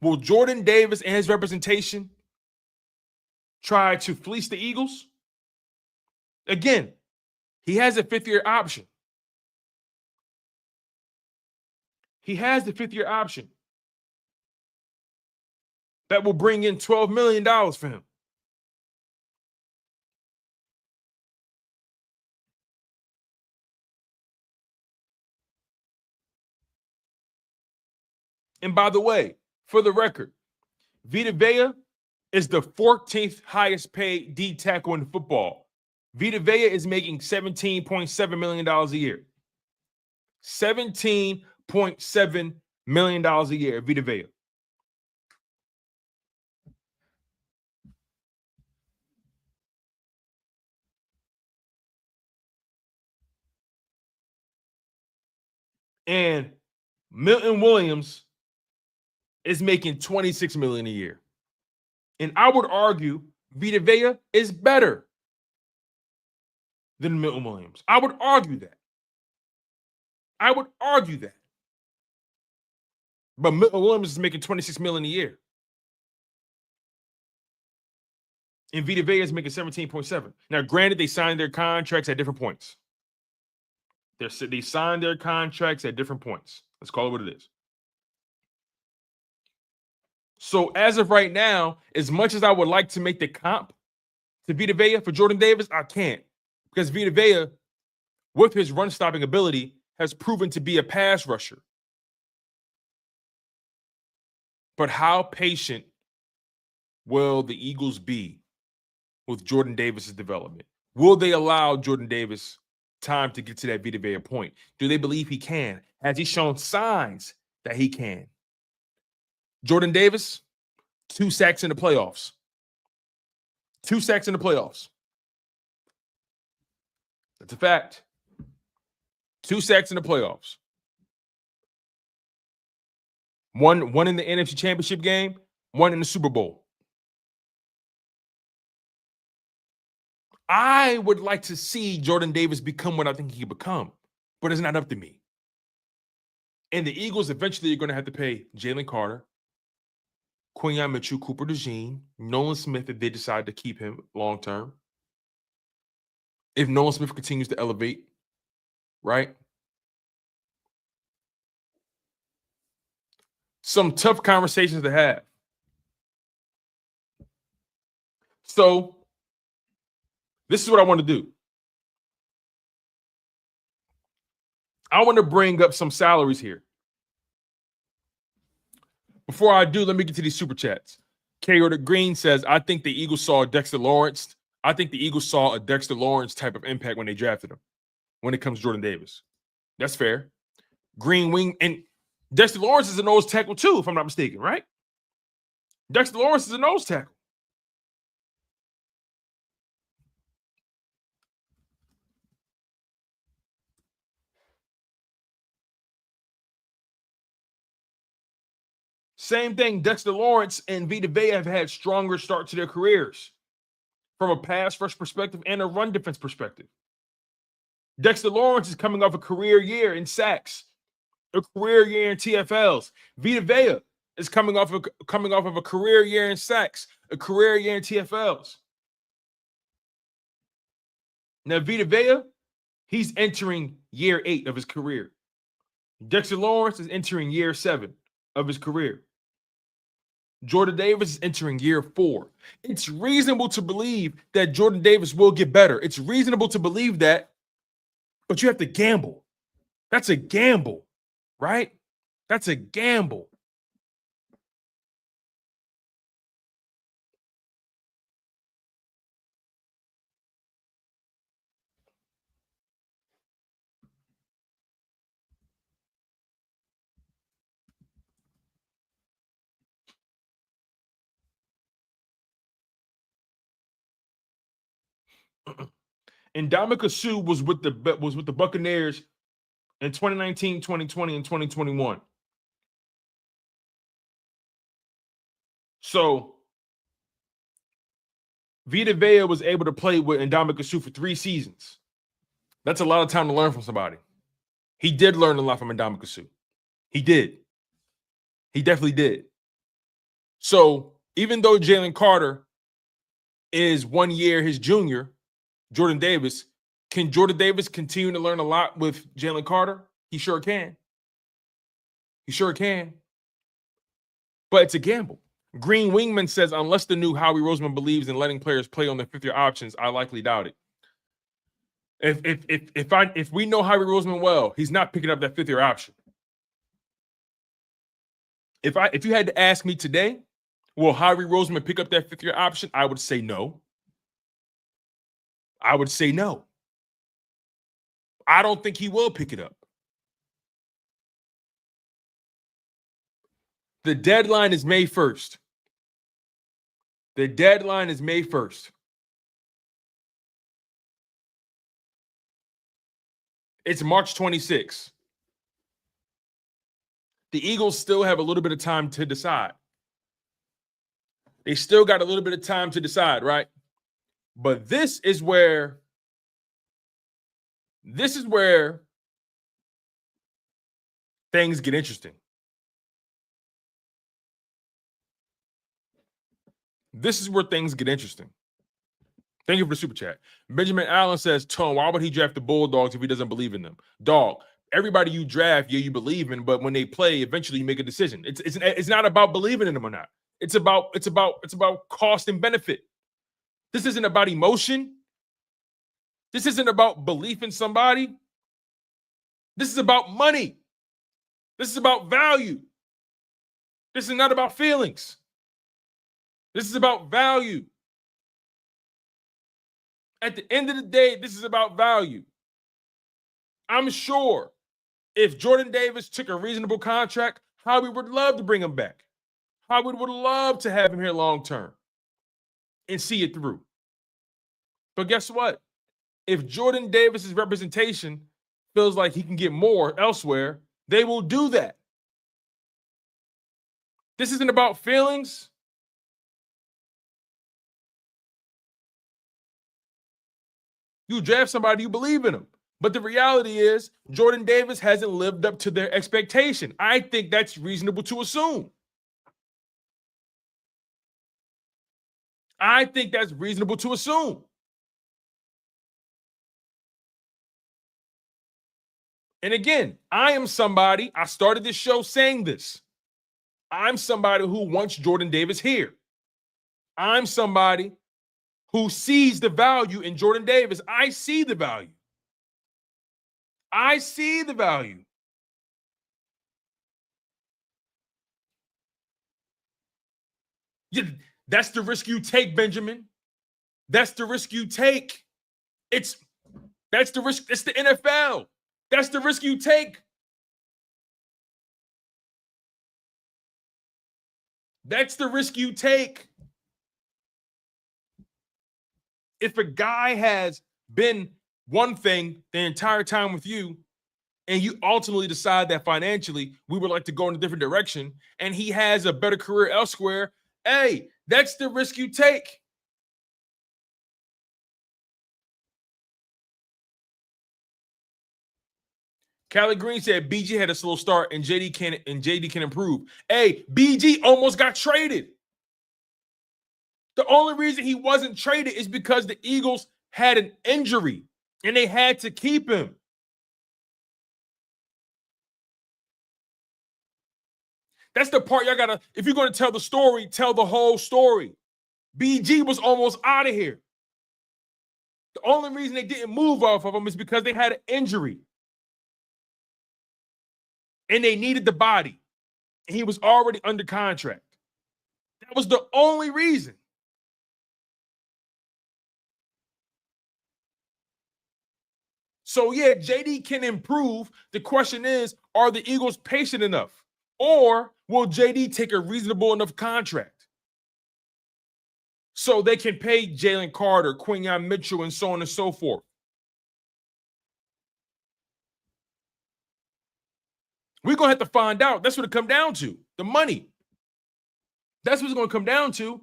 Will Jordan Davis and his representation try to fleece the Eagles? Again, he has a fifth-year option. He has the fifth-year option that will bring in $12 million for him. And by the way, for the record, Vita Vea is the 14th highest paid D tackle in football. Vita Vea is making $17.7 million a year. $17.7 million a year, Vita Vea. And Milton Williams is making $26 million a year. And I would argue Vita Vea is better than Milton Williams. I would argue that. But Milton Williams is making $26 million a year. And Vita Vea is making 17.7. Now, granted, they signed their contracts at different points. They signed their contracts at different points. Let's call it what it is. So as of right now, as much as I would like to make the comp to Vita Vea for Jordan Davis, I can't. Because Vita Vea, with his run-stopping ability, has proven to be a pass rusher. But how patient will the Eagles be with Jordan Davis's development? Will they allow Jordan Davis time to get to that Vita Vea point? Do they believe he can? Has he shown signs that he can? Jordan Davis, 2 sacks in the playoffs. 2 sacks in the playoffs. That's a fact. 2 sacks in the playoffs. One in the NFC Championship game, 1 in the Super Bowl. I would like to see Jordan Davis become what I think he can become, but it's not up to me. And the Eagles eventually are going to have to pay Jalen Carter, Quinyon Mitchell, Cooper DeJean, Nolan Smith if they decide to keep him long term. If Nolan Smith continues to elevate, right? Some tough conversations to have. So this is what I want to do. I want to bring up some salaries here. Before I do, let me get to these super chats. K. Green says, I think the Eagles saw Dexter Lawrence. I think the Eagles saw a Dexter Lawrence type of impact when they drafted him, when it comes to Jordan Davis. That's fair. Green wing, and Dexter Lawrence is a nose tackle too, if I'm not mistaken, right? Dexter Lawrence is a nose tackle. Same thing, Dexter Lawrence and Vita Vea have had stronger start to their careers from a pass rush perspective and a run defense perspective. Dexter Lawrence is coming off a career year in sacks, a career year in TFLs. Vita Vea is coming off of a career year in sacks, a career year in TFLs. Now, Vita Vea, he's entering year 8 of his career. Dexter Lawrence is entering year 7 of his career. Jordan Davis is entering year 4. It's reasonable to believe that Jordan Davis will get better. It's reasonable to believe that, but you have to gamble. That's a gamble, right? That's a gamble. And Ndamukong Suh was with the Buccaneers in 2019, 2020, and 2021. So Vita Vea was able to play with Ndamukong Suh for 3 seasons. That's a lot of time to learn from somebody. He did learn a lot from Ndamukong Suh. He did. He definitely did. So even though Jalen Carter is 1 year his junior, Jordan Davis, can Jordan Davis continue to learn a lot with Jalen Carter? He sure can. He sure can. But it's a gamble. Green Wingman says, unless the new Howie Roseman believes in letting players play on their 5th-year options, I likely doubt it. If we know Howie Roseman well, he's not picking up that 5th-year option. If you had to ask me today, will Howie Roseman pick up that 5th-year option? I would say no. I would say no. I don't think he will pick it up. The deadline is May 1st. The deadline is May 1st. It's March 26th. The Eagles still have a little bit of time to decide. They still got a little bit of time to decide, right? But this is where things get interesting. This is where things get interesting. Thank you for the super chat. Benjamin Allen says, Tone, why would he draft the Bulldogs if he doesn't believe in them? Dog, everybody you draft, yeah, you believe in, but when they play, eventually you make a decision. It's not about believing in them or not. It's about cost and benefit. This isn't about emotion. This isn't about belief in somebody. This is about money. This is about value. This is not about feelings. This is about value. At the end of the day, this is about value. I'm sure if Jordan Davis took a reasonable contract, Howie would love to bring him back. Howie would love to have him here long term and see it through. But guess what? If Jordan Davis's representation feels like he can get more elsewhere, they will do that. This isn't about feelings. You draft somebody, you believe in them. But the reality is Jordan Davis hasn't lived up to their expectation. I think that's reasonable to assume. I think that's reasonable to assume. And again, I am somebody, I started this show saying this. I'm somebody who wants Jordan Davis here. I'm somebody who sees the value in Jordan Davis. I see the value. I see the value. Yeah, that's the risk you take, Benjamin. That's the risk you take. That's the risk. It's the NFL. That's the risk you take. That's the risk you take. If a guy has been one thing the entire time with you, and you ultimately decide that financially we would like to go in a different direction, and he has a better career elsewhere, hey, that's the risk you take. Callie Green said BG had a slow start and JD can improve. Hey, BG almost got traded. The only reason he wasn't traded is because the Eagles had an injury and they had to keep him. That's the part y'all gotta, if you're gonna tell the story, tell the whole story. BG was almost out of here. The only reason they didn't move off of him is because they had an injury. And they needed the body. And he was already under contract. That was the only reason. So, yeah, JD can improve. The question is, are the Eagles patient enough? Or will JD take a reasonable enough contract so they can pay Jalen Carter, Quinyon Mitchell, and so on and so forth? We're going to have to find out. That's what it comes down to, the money. That's what it's going to come down to.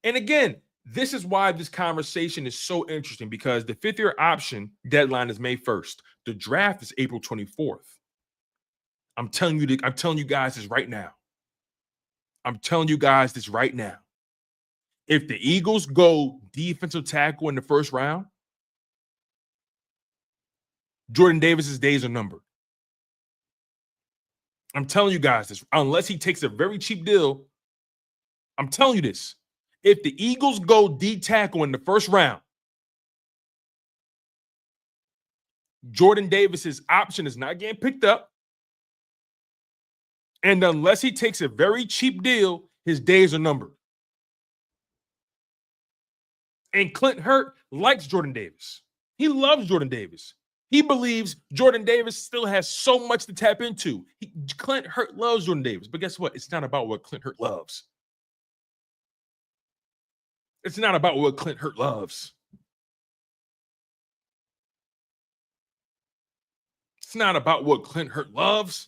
And again, this is why this conversation is so interesting, because the fifth-year option deadline is May 1st. The draft is April 24th. I'm telling you guys this right now. If the Eagles go defensive tackle in the first round, Jordan Davis's days are numbered. I'm telling you guys this. Unless he takes a very cheap deal, I'm telling you this. If the Eagles go D tackle in the first round, Jordan Davis's option is not getting picked up. And unless he takes a very cheap deal, his days are numbered. And Clint Hurt likes Jordan Davis. He loves Jordan Davis. He believes Jordan Davis still has so much to tap into. Clint Hurt loves Jordan Davis. But guess what? It's not about what Clint Hurt loves. It's not about what Clint Hurt loves. It's not about what Clint Hurt loves.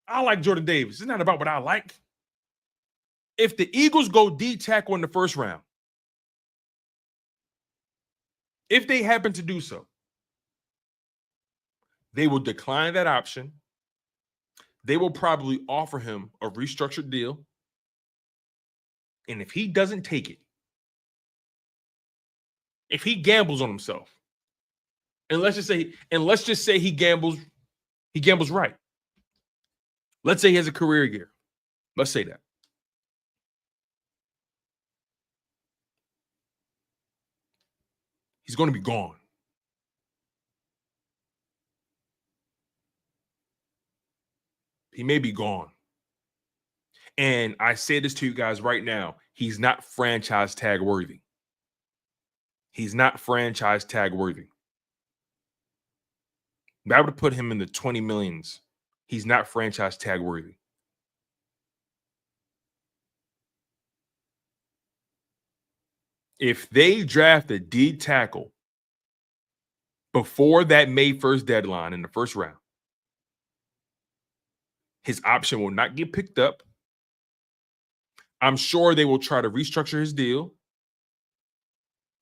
I like Jordan Davis. It's not about what I like. If the Eagles go D tackle in the first round, if they happen to do so, they will decline that option. They will probably offer him a restructured deal. And if he doesn't take it, if he gambles on himself, and let's just say he gambles right. Let's say he has a career year. Let's say that. He's going to be gone. He may be gone. And I say this to you guys right now. He's not franchise tag worthy. He's not franchise tag worthy. I would put him in the 20 millions. He's not franchise tag worthy. If they draft a D tackle before that May 1st deadline in the first round, his option will not get picked up. I'm sure they will try to restructure his deal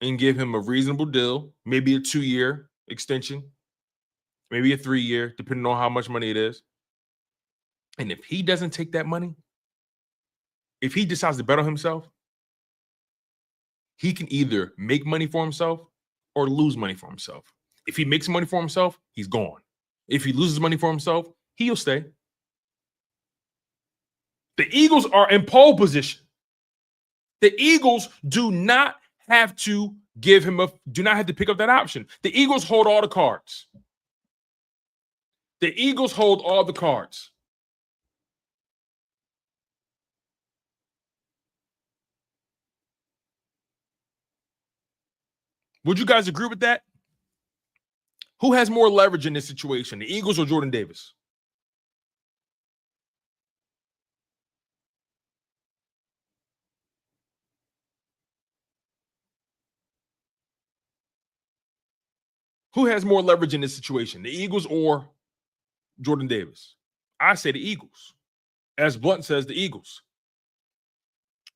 and give him a reasonable deal, maybe a 2-year extension, maybe a 3-year, depending on how much money it is. And if he doesn't take that money, if he decides to bet on himself, he can either make money for himself or lose money for himself. If he makes money for himself, he's gone. If he loses money for himself, he'll stay. The Eagles are in pole position. The Eagles do not have to do not have to pick up that option. The Eagles hold all the cards. The Eagles hold all the cards. Would you guys agree with that? Who has more leverage in this situation, the Eagles or Jordan Davis? Who has more leverage in this situation, the Eagles or Jordan Davis? I say the Eagles. As Blunt says, the Eagles.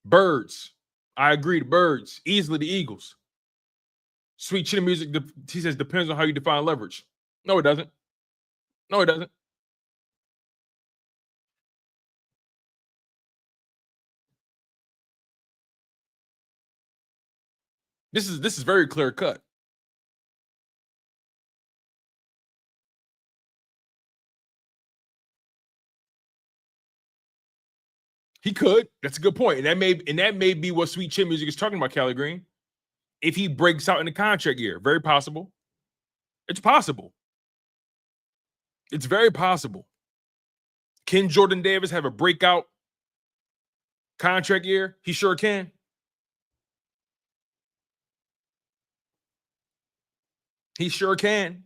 Birds. I agree, the Birds. Easily the Eagles. Sweet Chin Music, he says, depends on how you define leverage. No, it doesn't. No, it doesn't. This is very clear cut. He could. That's a good point. And that may be what Sweet Chin Music is talking about, Cali Green. If he breaks out in the contract year, very possible. It's possible. It's very possible. Can Jordan Davis have a breakout contract year? He sure can. He sure can.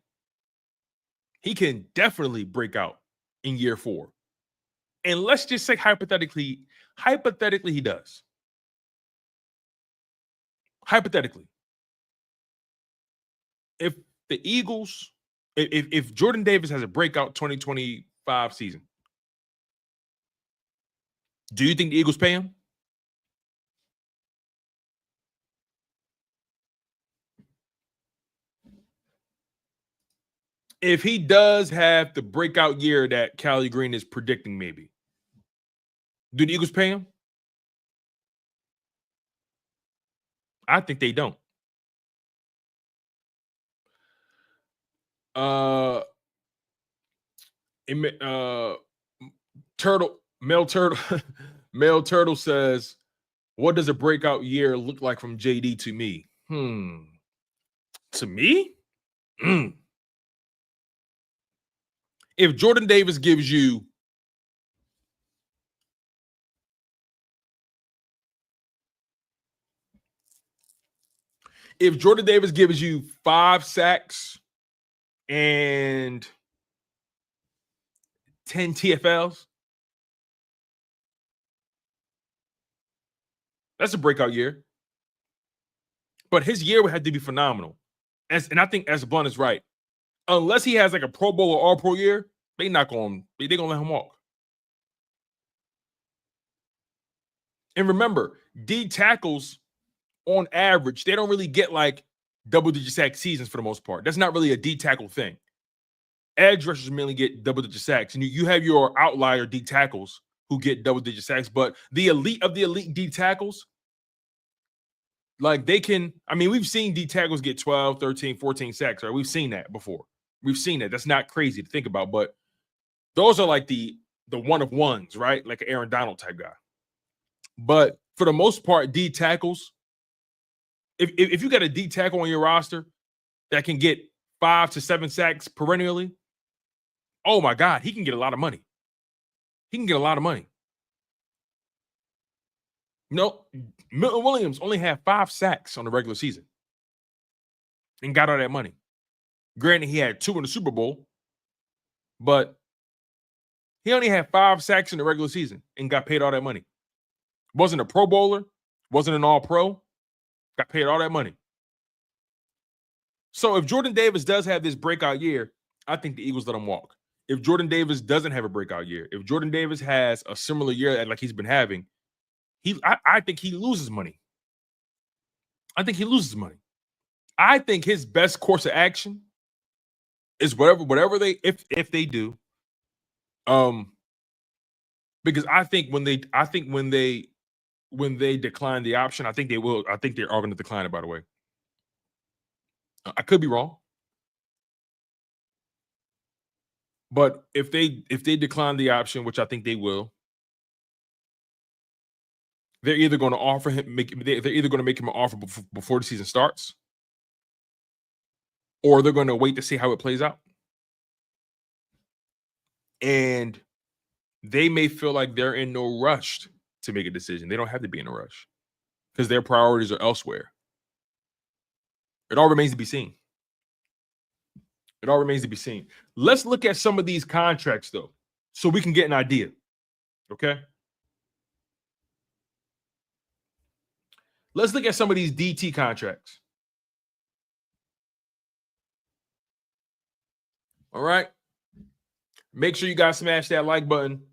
He can definitely break out in year 4. And let's just say hypothetically he does. Hypothetically. If the Eagles, if Jordan Davis has a breakout 2025 season, do you think the Eagles pay him? If he does have the breakout year that Cali Green is predicting, maybe, do the Eagles pay him? I think they don't. Mel Turtle says, what does a breakout year look like from JD to me? To me? If Jordan Davis gives you if Jordan Davis gives you 5 sacks and 10 TFLs, that's a breakout year. But his year would have to be phenomenal. And I think as Blunt is right. Unless he has like a Pro Bowl or All-Pro year, they're gonna let him walk. And remember, D tackles on average, they don't really get like double-digit sack seasons for the most part. That's not really a D tackle thing. Edge rushers mainly get double-digit sacks, and you have your outlier D tackles who get double-digit sacks, but the elite of the elite D tackles, like they can, I mean, we've seen D tackles get 12, 13, 14 sacks, right? We've seen that before. We've seen that. That's not crazy to think about, but those are like the one of ones, right? Like an Aaron Donald type guy. But for the most part, D tackles, if you got a D tackle on your roster that can get 5 to 7 sacks perennially, oh my God, he can get a lot of money. He can get a lot of money. No, Milton Williams only had 5 sacks on the regular season and got all that money. Granted, he had 2 in the Super Bowl, but he only had 5 sacks in the regular season and got paid all that money. Wasn't a Pro Bowler, wasn't an All-Pro, got paid all that money. So if Jordan Davis does have this breakout year, I think the Eagles let him walk. If Jordan Davis doesn't have a breakout year, if Jordan Davis has a similar year like he's been having, I think he loses money. I think he loses money. I think his best course of action is whatever they if they do. Because I think when they decline the option, I think they will. I think they are going to decline it, by the way. I could be wrong. But if they decline the option, which I think they will, they're either going to offer him they're either going to make him an offer before the season starts, or they're going to wait to see how it plays out. And they may feel like they're in no rush to make a decision. They don't have to be in a rush because their priorities are elsewhere. It all remains to be seen. It all remains to be seen. Let's look at some of these contracts, though, so we can get an idea. Okay? Let's look at some of these DT contracts. All right? Make sure you guys smash that like button.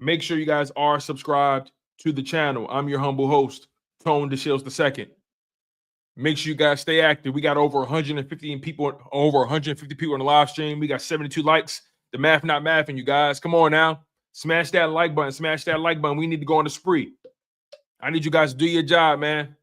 Make sure you guys are subscribed to the channel. I'm your humble host, Tone DeShields II. Make sure you guys stay active. We got over 150 people in the live stream. We got 72 likes. The math not mathing, you guys. Come on now. Smash that like button. Smash that like button. We need to go on the spree. I need you guys to do your job, man.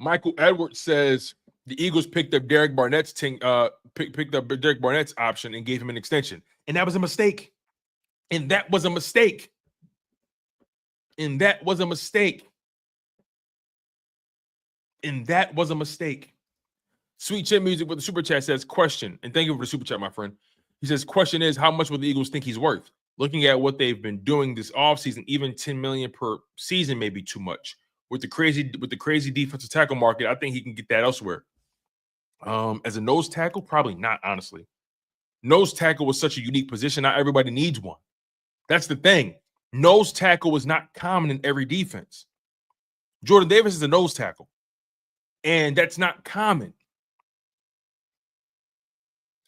Michael Edwards says the Eagles picked up Derek Barnett's picked up Derek Barnett's option and gave him an extension, and that was a mistake. And that was a mistake. And that was a mistake. And that was a mistake. Sweet Chin Music with the super chat says, question, and thank you for the super chat, my friend. He says, question is, how much will the Eagles think he's worth? Looking at what they've been doing this offseason, even $10 million per season may be too much. With the crazy defensive tackle market, I think he can get that elsewhere. As a nose tackle, probably not, honestly. Nose tackle was such a unique position. Not everybody needs one. That's the thing. Nose tackle is not common in every defense. Jordan Davis is a nose tackle, and that's not common.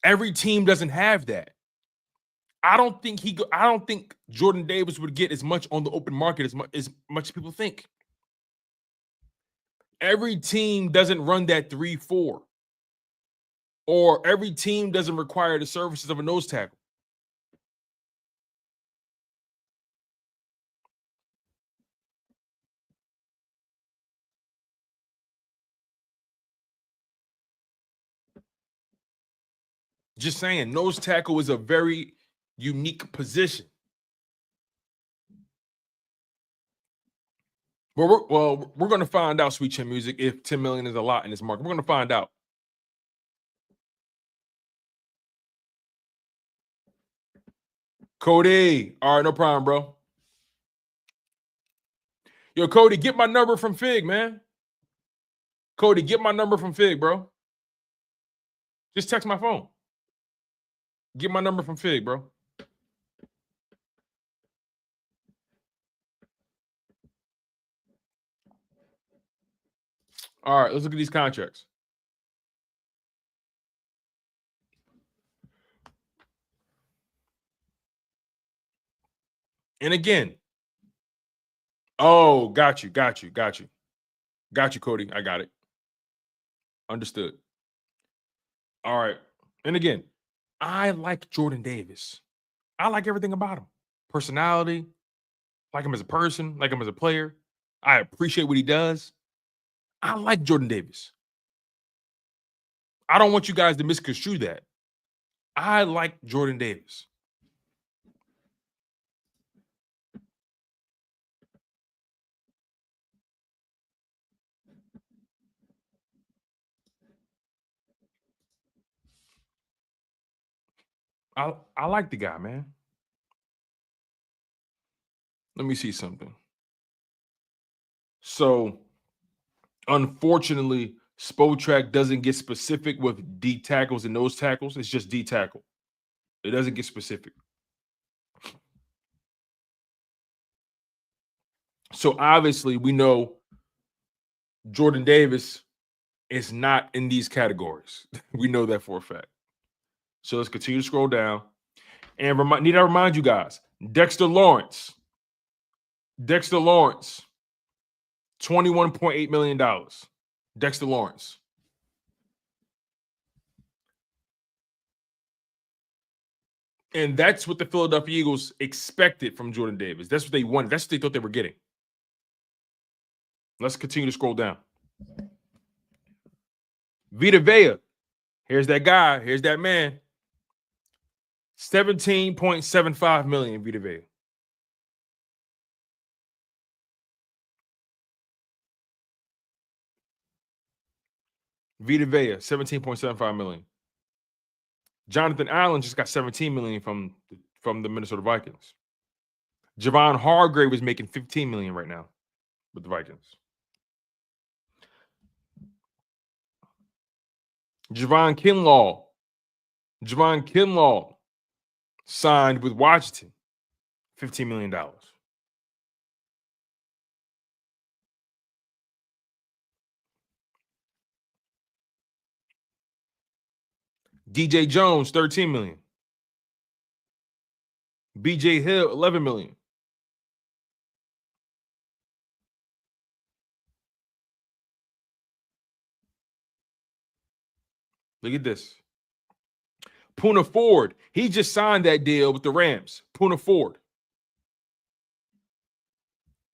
Every team doesn't have that. I don't think Jordan Davis would get as much on the open market as much as people think. Every team doesn't run that 3-4, or every team doesn't require the services of a nose tackle. Just saying, nose tackle is a very unique position. Well, we're going to find out, Sweet Chin Music, if $10 million is a lot in this market. We're going to find out. Cody. All right, no problem, bro. Yo, Cody, get my number from Fig, man. Cody, get my number from Fig, bro. Just text my phone. Get my number from Fig, bro. All right, let's look at these contracts. And again, oh, got you, Cody. I got it. Understood. All right. And again, I like Jordan Davis. I like everything about him. Personality, like him as a person, like him as a player. I appreciate what he does. I like Jordan Davis. I don't want you guys to misconstrue that. I like Jordan Davis. I like the guy, man. Let me see something. So, unfortunately, Spotrac doesn't get specific with D tackles and nose tackles. It's just D tackle. It doesn't get specific. So obviously, we know Jordan Davis is not in these categories. We know that for a fact. So let's continue to scroll down. And need I remind you guys, Dexter Lawrence, $21.8 million. Dexter Lawrence. And that's what the Philadelphia Eagles expected from Jordan Davis. That's what they wanted. That's what they thought they were getting. Let's continue to scroll down. Vita Vea. Here's that guy. Here's that man. $17.75 million, Vita Vea. Vita Vea, $17.75 million. Jonathan Allen just got $17 million from the Minnesota Vikings. Javon Hargrave is making $15 million right now with the Vikings. Javon Kinlaw signed with Washington, $15 million. DJ Jones, $13 million. BJ Hill, $11 million. Look at this. Poona Ford, he just signed that deal with the Rams. Poona Ford.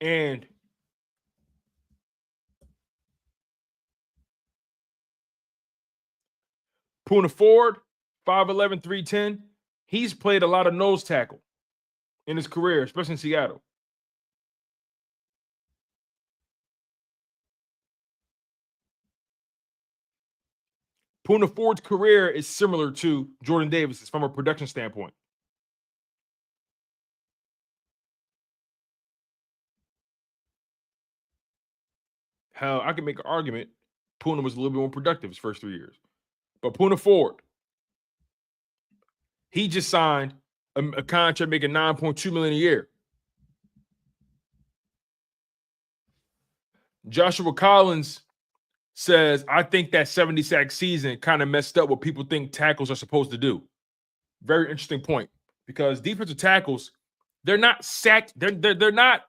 And Poona Ford, 5'11", 310. He's played a lot of nose tackle in his career, especially in Seattle. Poona Ford's career is similar to Jordan Davis's from a production standpoint. Hell, I can make an argument Poona was a little bit more productive his first 3 years. But Poona Ford, he just signed a contract making $9.2 million a year. Joshua Collins says, I think that 70 sack season kind of messed up what people think tackles are supposed to do. Very interesting point, because defensive tackles, they're not sack, they're not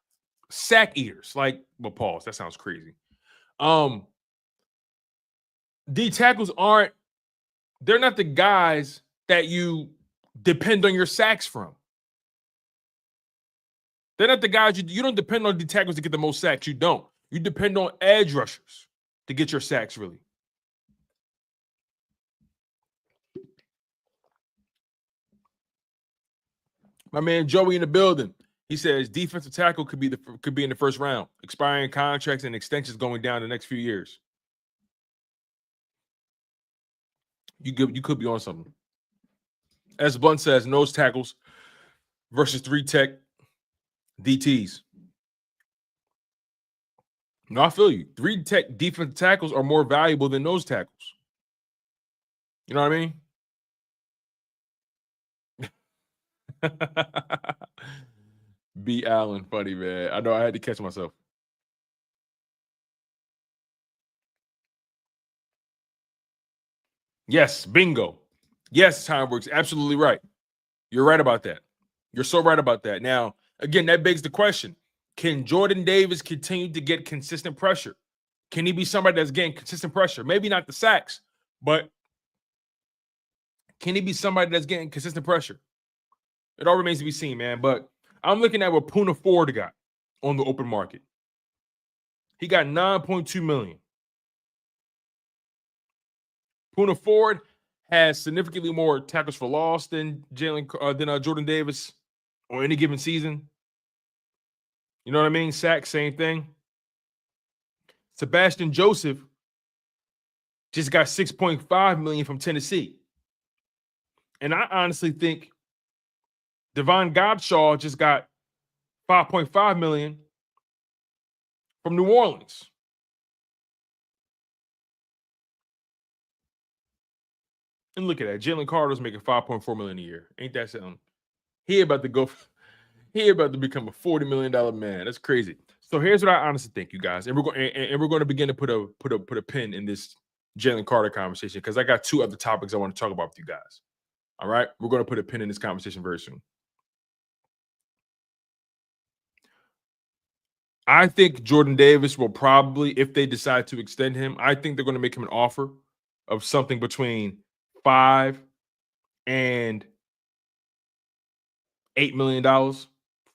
sack eaters. Like, well, pause. That sounds crazy. D tackles they're not the guys that you depend on your sacks from. They're not the guys you don't depend on D tackles to get the most sacks. You don't. You depend on edge rushers to get your sacks, really. My man Joey in the building. He says defensive tackle could be in the first round. Expiring contracts and extensions going down the next few years. You could be on something. As Blunt says, nose tackles versus 3 tech DTs. No, I feel you. 3 tech defensive tackles are more valuable than nose tackles. You know what I mean? B. Allen, funny, man. I know I had to catch myself. Yes, bingo. Yes, time works. Absolutely right. You're right about that. You're so right about that. Now, again, that begs the question. Can Jordan Davis continue to get consistent pressure? Can he be somebody that's getting consistent pressure? Maybe not the sacks, but can he be somebody that's getting consistent pressure? It all remains to be seen, man. But I'm looking at what Poona Ford got on the open market. He got $9.2 million. Poona Ford has significantly more tackles for loss than Jordan Davis on any given season. You know what I mean? Sacks, same thing. Sebastian Joseph just got $6.5 million from Tennessee. And I honestly think Devon Godshaw just got $5.5 million from New Orleans. And look at that. Jalen Carter's making $5.4 million a year. Ain't that something? He about to become a $40 million man. That's crazy. So here's what I honestly think, you guys. And we're going to begin to put a pin in this Jalen Carter conversation, because I got 2 other topics I want to talk about with you guys. All right. We're going to put a pin in this conversation very soon. I think Jordan Davis will probably, if they decide to extend him, I think they're going to make him an offer of something between $5 and $8 million,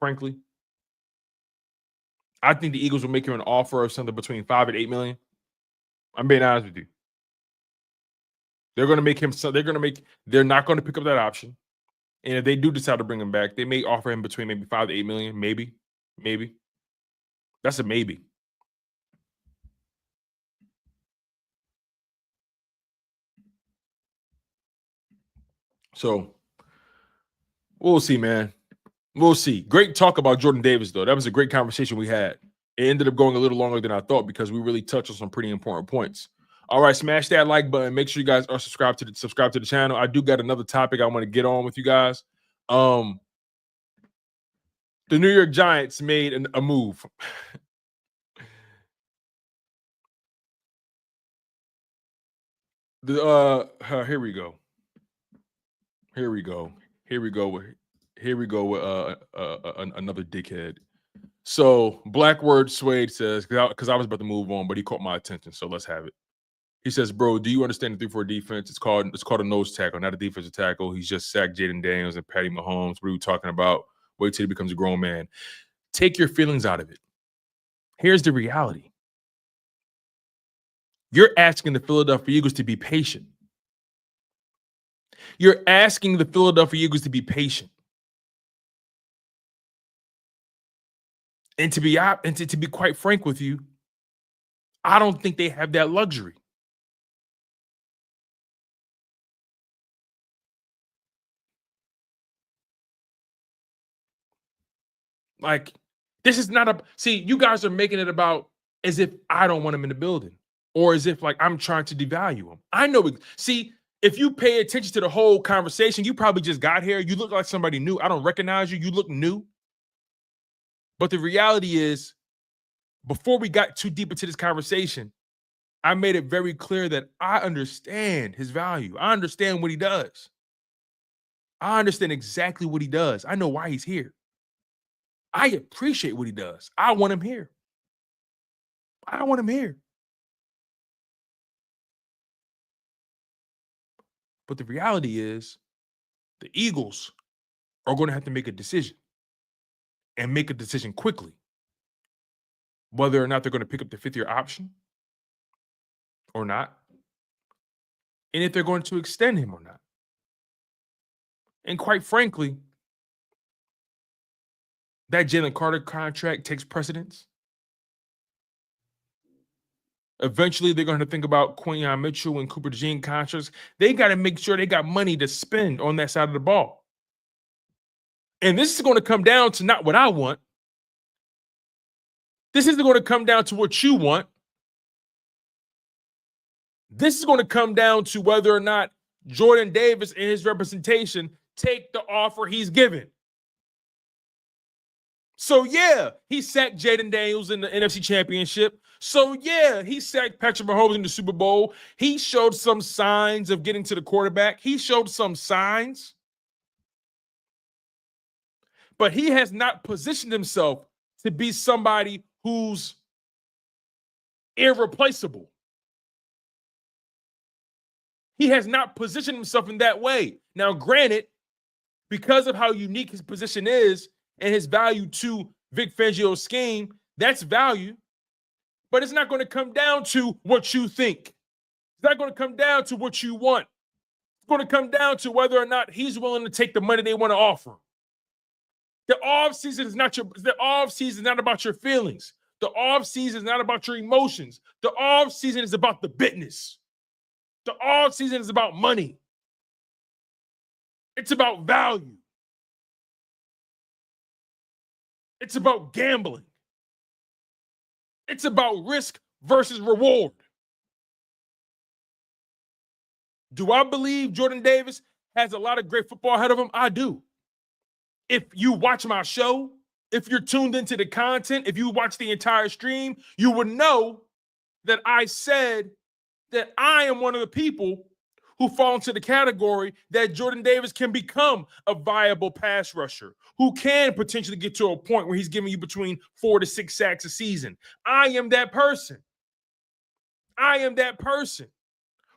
frankly. I think the Eagles will make him an offer of something between $5 and $8 million. I'm being honest with you. They're going to make him they're not going to pick up that option. And if they do decide to bring him back, they may offer him between maybe $5 to $8 million. Maybe. That's a maybe. So we'll see, man. We'll see. Great talk about Jordan Davis, though. That was a great conversation we had. It ended up going a little longer than I thought, because we really touched on some pretty important points. All right, smash that like button. Make sure you guys are subscribed to the channel. I do got another topic I want to get on with you guys. The New York Giants made a move. Here we go. Here we go with another dickhead. So Blackword Suede says, because I was about to move on, but he caught my attention, so let's have it. He says, bro, do you understand the 3-4 defense? It's called a nose tackle, not a defensive tackle. He's just sacked Jaden Daniels and Patty Mahomes. What are we talking about? Wait till he becomes a grown man. Take your feelings out of it. Here's the reality. You're asking the Philadelphia Eagles to be patient. You're asking the Philadelphia Eagles to be patient. And to be quite frank with you, I don't think they have that luxury. Like, this is not see, you guys are making it about as if I don't want him in the building or as if like I'm trying to devalue him. I know. See, if you pay attention to the whole conversation, you probably just got here. You look like somebody new. I don't recognize you. You look new. But the reality is, before we got too deep into this conversation, I made it very clear that I understand his value. I understand what he does. I understand exactly what he does. I know why he's here. I appreciate what he does. I want him here. I want him here. But the reality is, the Eagles are going to have to make a decision and make a decision quickly, whether or not they're going to pick up the fifth-year option or not, and if they're going to extend him or not. And quite frankly, that Jalen Carter contract takes precedence. Eventually, they're going to think about Quinyon Mitchell and Cooper DeJean contracts. They got to make sure they got money to spend on that side of the ball. And this is going to come down to not what I want. This isn't going to come down to what you want. This is going to come down to whether or not Jordan Davis and his representation take the offer he's given. So, yeah, he sacked Jaden Daniels in the NFC Championship. So, yeah, he sacked Patrick Mahomes in the Super Bowl. He showed some signs of getting to the quarterback. He showed some signs. But he has not positioned himself to be somebody who's irreplaceable. He has not positioned himself in that way. Now, granted, because of how unique his position is and his value to Vic Fangio's scheme, that's value. But it's not going to come down to what you think. It's not going to come down to what you want. It's going to come down to whether or not he's willing to take the money they want to offer. The offseason is not about your feelings. The offseason is not about your emotions. The offseason is about the business. The offseason is about money. It's about value. It's about gambling. It's about risk versus reward. Do I believe Jordan Davis has a lot of great football ahead of him? I do. If you watch my show, if you're tuned into the content, if you watch the entire stream, you would know that I said that I am one of the people who fall into the category that Jordan Davis can become a viable pass rusher, who can potentially get to a point where he's giving you between 4 to 6 sacks a season. I am that person. I am that person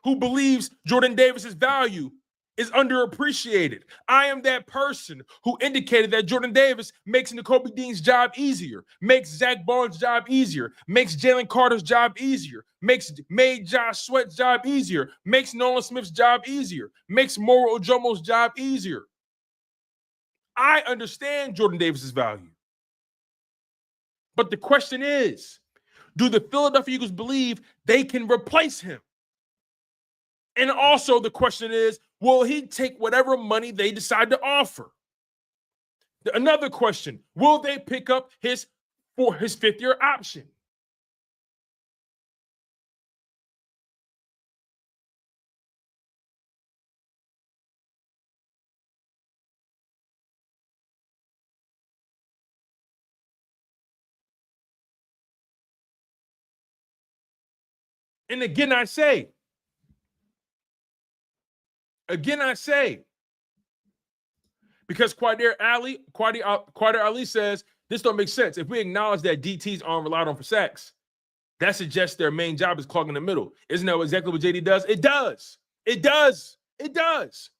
who believes Jordan Davis's value is underappreciated. I am that person who indicated that Jordan Davis makes Nakobe Dean's job easier, makes Zach Baun's job easier, makes Jalen Carter's job easier, made Josh Sweat's job easier, makes Nolan Smith's job easier, makes Moro Ojomo's job easier. I understand Jordan Davis's value. But the question is, do the Philadelphia Eagles believe they can replace him? And also the question is, will he take whatever money they decide to offer? Another question, will they pick up his fifth-year option? And again, I say, because Quadir Ali says this don't make sense. If we acknowledge that DTs aren't relied on for sacks, that suggests their main job is clogging the middle. Isn't that exactly what JD does? It does. It does. It does.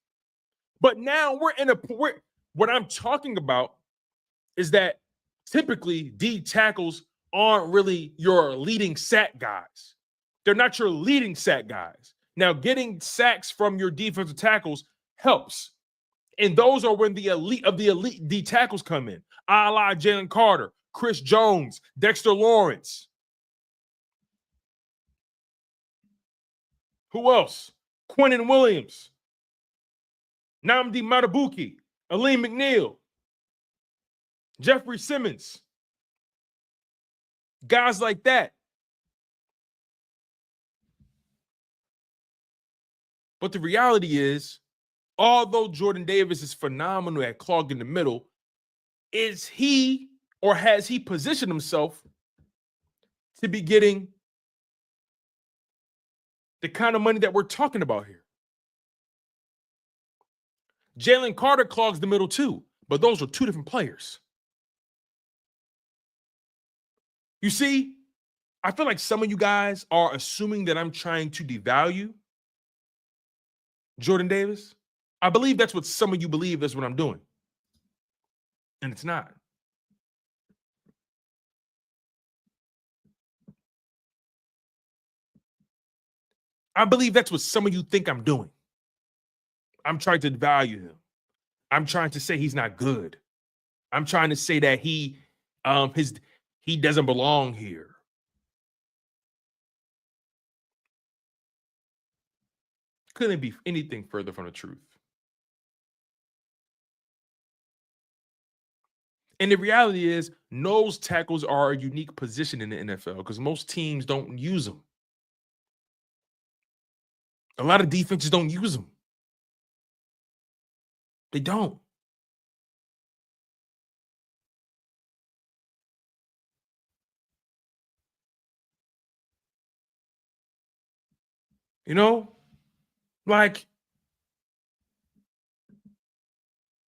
But now what I'm talking about is that typically D tackles aren't really your leading sack guys. They're not your leading sack guys. Now, getting sacks from your defensive tackles helps. And those are when the elite of the elite D tackles come in. A la Jalen Carter, Chris Jones, Dexter Lawrence. Who else? Quinyon Williams, Nnamdi Matabuki, Aleem McNeil, Jeffrey Simmons. Guys like that. But the reality is, although Jordan Davis is phenomenal at clogging the middle, is he or has he positioned himself to be getting the kind of money that we're talking about here? Jalen Carter clogs the middle too, but those are two different players. You see, I feel like some of you guys are assuming that I'm trying to devalue Jordan Davis. I believe that's what some of you believe is what I'm doing. And it's not. I believe that's what some of you think I'm doing. I'm trying to devalue him. I'm trying to say he's not good. I'm trying to say that he doesn't belong here. Couldn't be anything further from the truth. And the reality is, nose tackles are a unique position in the NFL because most teams don't use them. A lot of defenses don't use them. They don't. You know, like,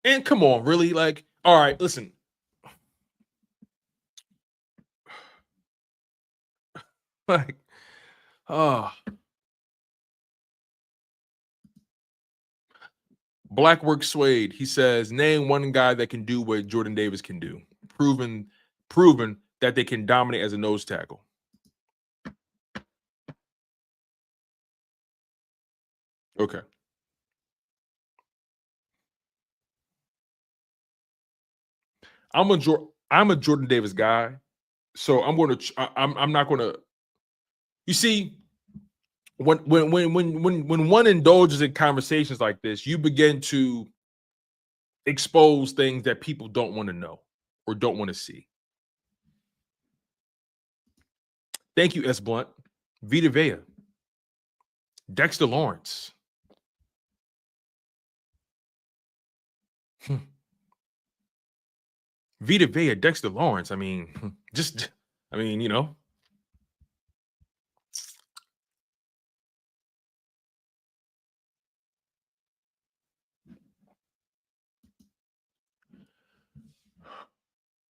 and come on, really? Like, all right, listen. Like, Blackwork Suede, he says, name one guy that can do what Jordan Davis can do. Proven that they can dominate as a nose tackle. Okay. I'm a Jordan Davis guy, so I'm not going to. You see, when one indulges in conversations like this, you begin to expose things that people don't want to know or don't want to see. Thank you, S. Blunt, Vita Vea, Dexter Lawrence. Vita Vea, Dexter Lawrence. I mean, you know.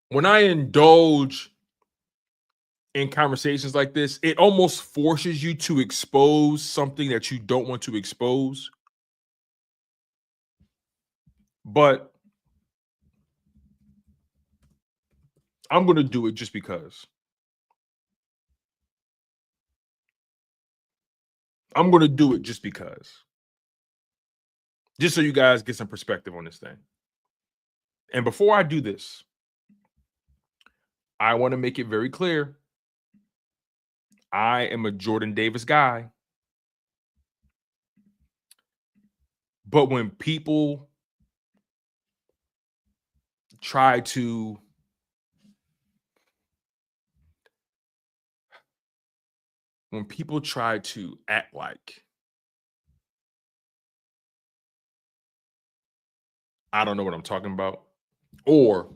When I indulge in conversations like this, it almost forces you to expose something that you don't want to expose. But I'm going to do it just because. I'm going to do it just because. Just so you guys get some perspective on this thing. And before I do this, I want to make it very clear. I am a Jordan Davis guy. But when people try to act like I don't know what I'm talking about, or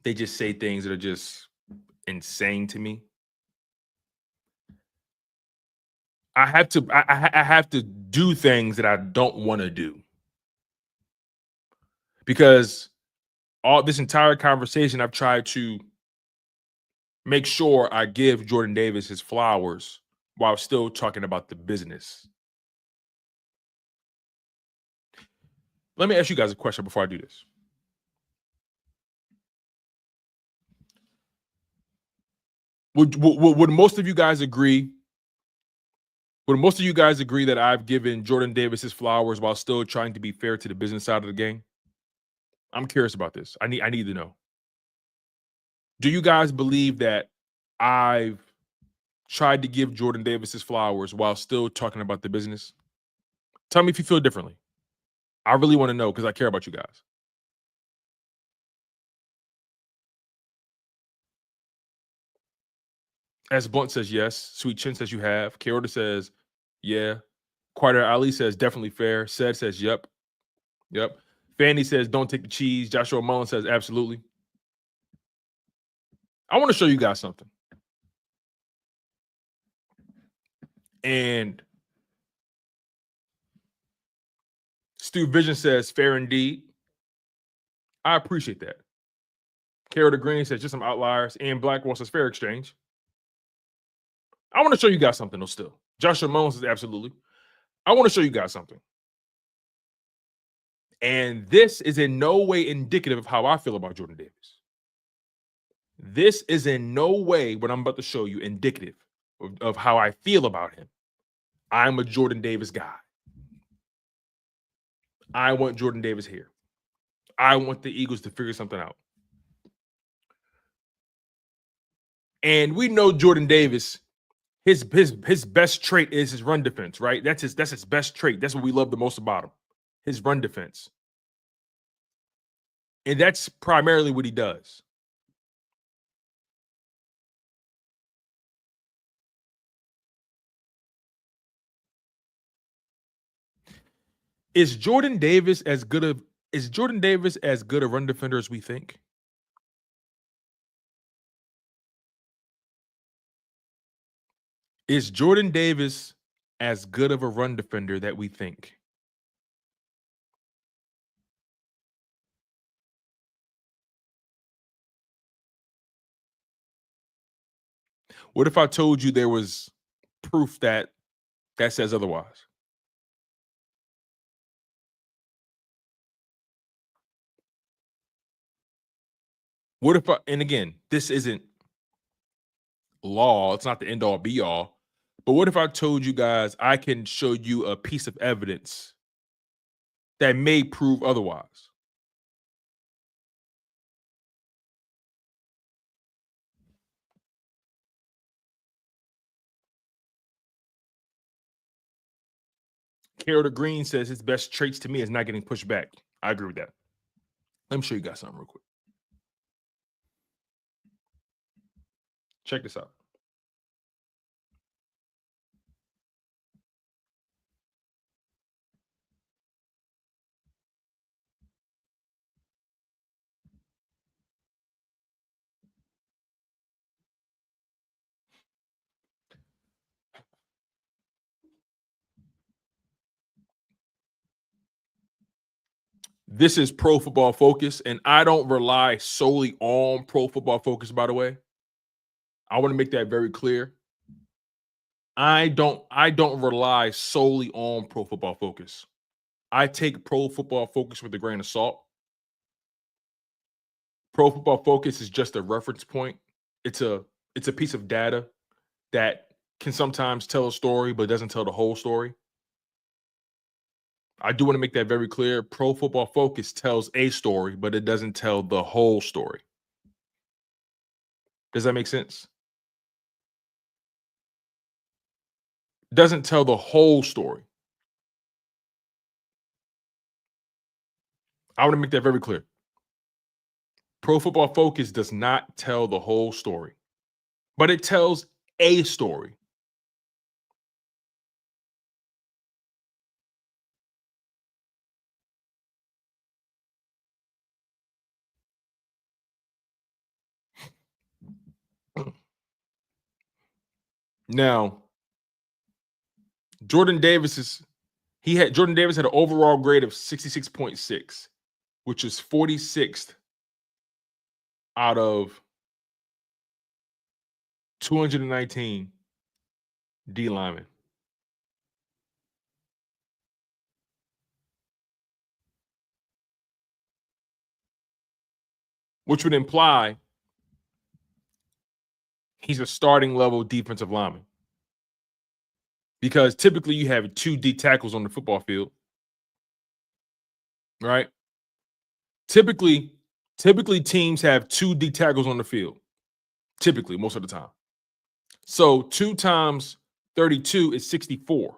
they just say things that are just insane to me, I have to do things that I don't want to do. Because all this entire conversation, I've tried to make sure I give Jordan Davis his flowers while still talking about the business. Let me ask you guys a question before I do this. Would most of you guys agree Would most of you guys agree that I've given Jordan Davis his flowers while still trying to be fair to the business side of the game? I'm curious about this. I need to know. Do you guys believe that I've tried to give Jordan Davis his flowers while still talking about the business? Tell me if you feel differently. I really want to know because I care about you guys. As Blunt says yes. Sweet Chin says you have. Kyoto says yeah. Quieter Ali says definitely fair. Said says yep. Yep. Fanny says don't take the cheese. Joshua Mullen says absolutely. I want to show you guys something. And Stu Vision says fair indeed. I appreciate that. Carol Green says just some outliers. And Blackwell says fair exchange. I want to show you guys something though still. Joshua Mullen says absolutely. I want to show you guys something. And this is in no way indicative of how I feel about Jordan Davis. This is in no way what I'm about to show you indicative of how I feel about him. I'm a Jordan Davis guy. I want Jordan Davis here. I want the Eagles to figure something out. And we know Jordan Davis, his best trait is his run defense, right? That's his best trait. That's what we love the most about him. His run defense. And that's primarily what he does. Is Jordan Davis as good a run defender as we think? Is Jordan Davis as good of a run defender that we think? What if I told you there was proof that says otherwise? What if and again, this isn't law, it's not the end all be all, but what if I told you guys I can show you a piece of evidence that may prove otherwise? Carol Green says his best traits to me is not getting pushed back. I agree with that. Let me show you guys something real quick. Check this out. This is Pro Football Focus, and I don't rely solely on Pro Football Focus, by the way. I want to make that very clear. I don't rely solely on Pro Football Focus. I take Pro Football Focus with a grain of salt. Pro Football Focus is just a reference point. It's a piece of data that can sometimes tell a story but doesn't tell the whole story. I do want to make that very clear. Pro Football Focus tells a story, but it doesn't tell the whole story. Does that make sense? Doesn't tell the whole story. I want to make that very clear. Pro Football Focus does not tell the whole story, but it tells a story. Now, Jordan Davis had an overall grade of 66.6, which is 46th out of 219 D linemen. Which would imply he's a starting level defensive lineman. because typically you have 2 D tackles on the football field, right? Typically, teams have 2 D tackles on the field. Typically, most of the time. So 2 times 32 is 64.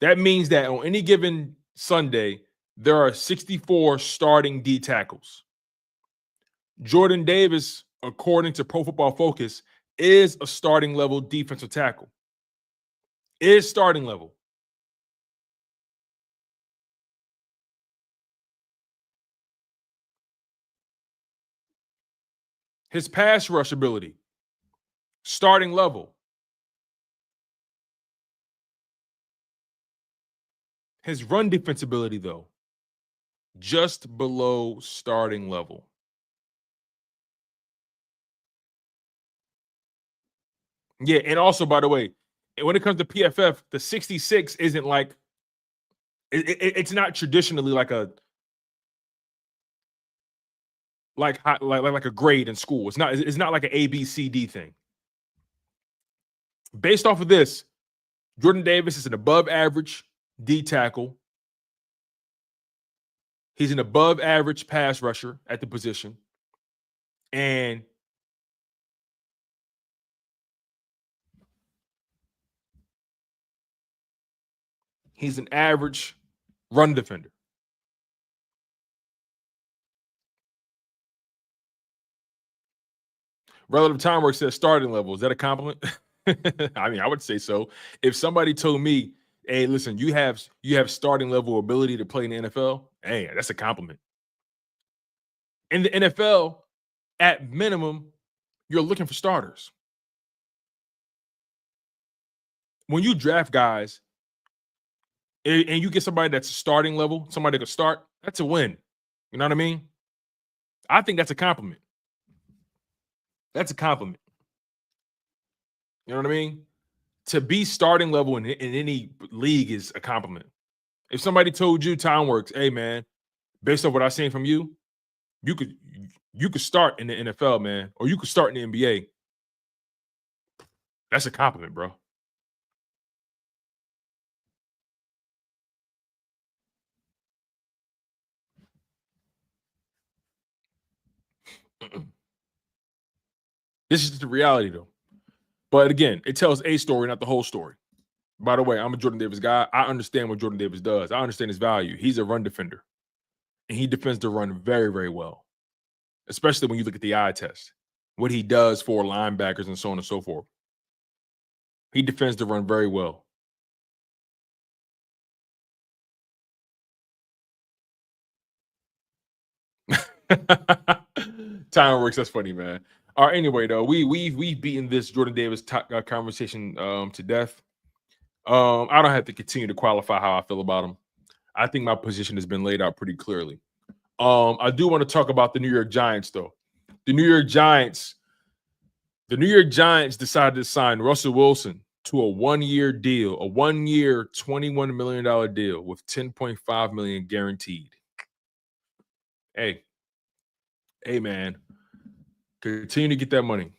That means that on any given Sunday, there are 64 starting D tackles. Jordan Davis, according to Pro Football Focus, is a starting level defensive tackle. Is starting level. His pass rush ability, starting level. His run defensibility, though, just below starting level. Yeah, and also, by the way, when it comes to PFF, the 66 isn't like it's not traditionally like a like a grade in school. It's not like an A B C D thing. Based off of this, Jordan Davis is an above average D tackle. He's an above average pass rusher at the position. And he's an average run defender. Relative time work says starting level. Is that a compliment? I mean, I would say so. If somebody told me, hey, listen, you have starting level ability to play in the NFL, hey, that's a compliment. In the NFL, at minimum, you're looking for starters. When you draft guys and you get somebody that's starting level, somebody that can start, that's a win. You know what I mean? I think that's a compliment. That's a compliment. You know what I mean? To be starting level in any league is a compliment. If somebody told you time works, hey man, based on what I've seen from you, you could start in the NFL, man, or you could start in the NBA. That's a compliment, bro. This is the reality, though. But again, it tells a story, not the whole story. By the way, I'm a Jordan Davis guy. I understand what Jordan Davis does. I understand his value. He's a run defender, and he defends the run very, very well, especially when you look at the eye test, what he does for linebackers and so on and so forth. He defends the run very well. Time works. That's funny, man. All right. Anyway, though, we've beaten this Jordan Davis conversation to death. I don't have to continue to qualify how I feel about him. I think my position has been laid out pretty clearly. I do want to talk about the New York Giants, though. The New York Giants decided to sign Russell Wilson to a 1-year deal, a 1-year, $21 million deal with $10.5 million guaranteed. Hey, man, continue to get that money.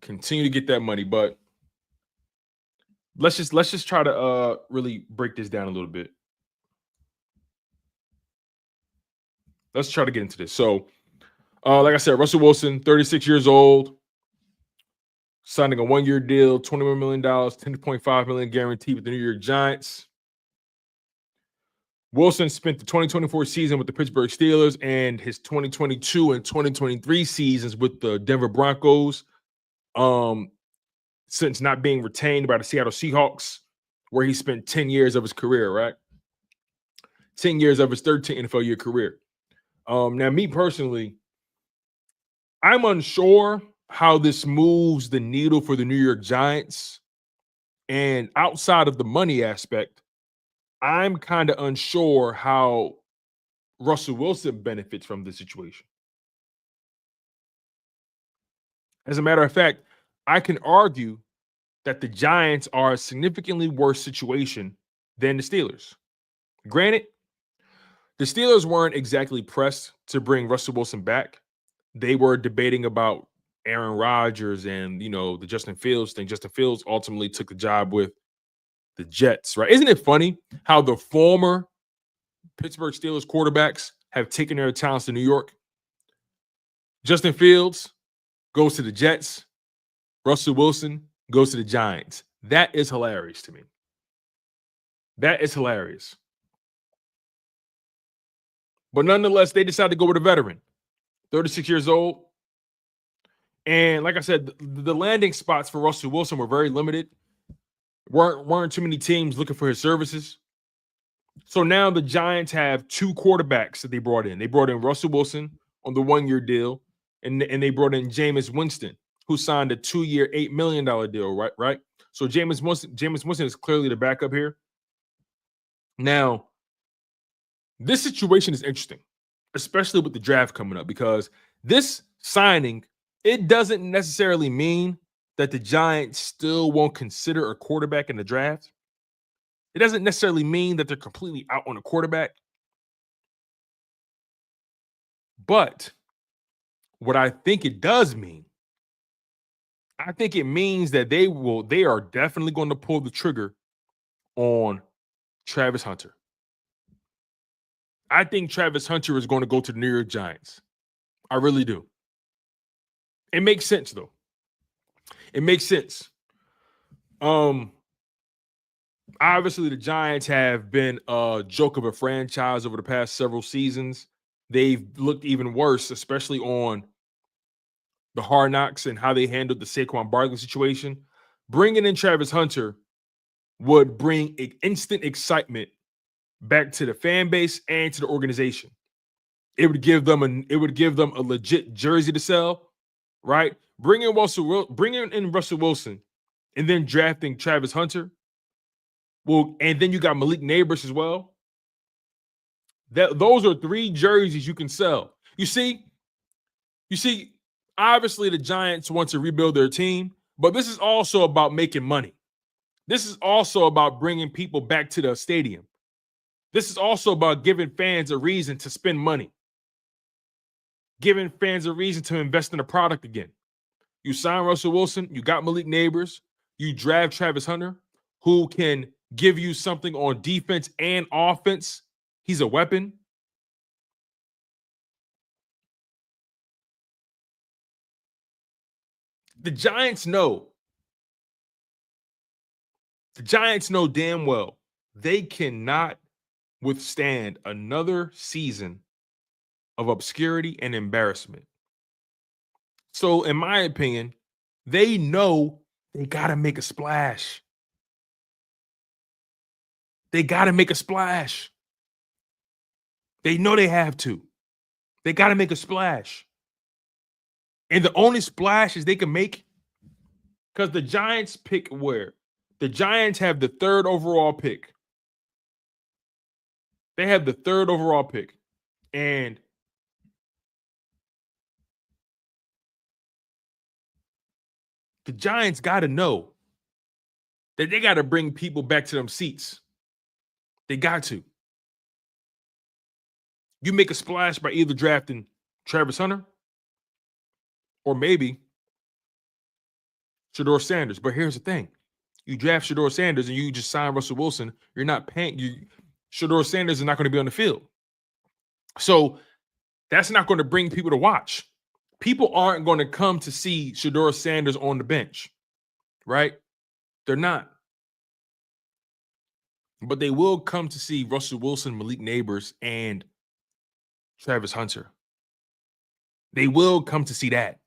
Continue to get that money, but let's just try to really break this down a little bit. Let's try to get into this. So, like I said, Russell Wilson, 36 years old, signing a 1-year deal, $21 million, $10.5 million guaranteed with the New York Giants. Wilson spent the 2024 season with the Pittsburgh Steelers and his 2022 and 2023 seasons with the Denver Broncos. Since not being retained by the Seattle Seahawks, where he spent 10 years of his career, right? 10 years of his 13 NFL year career. Now, me personally, I'm unsure how this moves the needle for the New York Giants. And outside of the money aspect, I'm kind of unsure how Russell Wilson benefits from this situation. As a matter of fact, I can argue that the Giants are a significantly worse situation than the Steelers. Granted, the Steelers weren't exactly pressed to bring Russell Wilson back. They were debating about Aaron Rodgers and, the Justin Fields thing. Justin Fields ultimately took the job with the Jets, right? Isn't it funny how the former Pittsburgh Steelers quarterbacks have taken their talents to New York? Justin Fields goes to the Jets. Russell Wilson goes to the Giants. That is hilarious to me. That is hilarious. But nonetheless, they decided to go with a veteran, 36 years old. And like I said, the landing spots for Russell Wilson were very limited. Weren't too many teams looking for his services. So now the Giants have two quarterbacks that they brought in. They brought in Russell Wilson on the 1-year deal, and they brought in Jameis Winston, who signed a 2-year, $8 million deal, right? So Jameis Winston is clearly the backup here. Now, this situation is interesting, especially with the draft coming up, because this signing, it doesn't necessarily mean that the Giants still won't consider a quarterback in the draft. It doesn't necessarily mean that they're completely out on a quarterback. But what I think it does mean, I think it means that they are definitely going to pull the trigger on Travis Hunter. I think Travis Hunter is going to go to the New York Giants. I really do. It makes sense, though. It makes sense. Obviously, the Giants have been a joke of a franchise over the past several seasons. They've looked even worse, especially on the Hard Knocks and how they handled the Saquon Barkley situation. Bringing in Travis Hunter would bring instant excitement back to the fan base and to the organization. It would give them a legit jersey to sell, right? Bringing in Russell Wilson and then drafting Travis Hunter. Well, and then you got Malik Neighbors as well. Those are 3 jerseys you can sell. You see, obviously the Giants want to rebuild their team, but this is also about making money. This is also about bringing people back to the stadium. This is also about giving fans a reason to spend money, giving fans a reason to invest in a product again. You sign Russell Wilson, you got Malik Neighbors, you draft Travis Hunter, who can give you something on defense and offense. He's a weapon. The Giants know damn well they cannot withstand another season of obscurity and embarrassment. So, in my opinion, they know they got to make a splash. They got to make a splash. They know they have to. They got to make a splash. And the only splashes they can make, because the Giants pick where? The Giants have the 3rd overall pick. They have the 3rd overall pick. And the Giants got to know that they got to bring people back to them seats. They got to. You make a splash by either drafting Travis Hunter or maybe Shedeur Sanders. But here's the thing. You draft Shedeur Sanders and you just sign Russell Wilson, you're not paying. Shedeur Sanders is not going to be on the field. So that's not going to bring people to watch. People aren't going to come to see Shedeur Sanders on the bench, right? They're not. But they will come to see Russell Wilson, Malik Neighbors, and Travis Hunter. They will come to see that.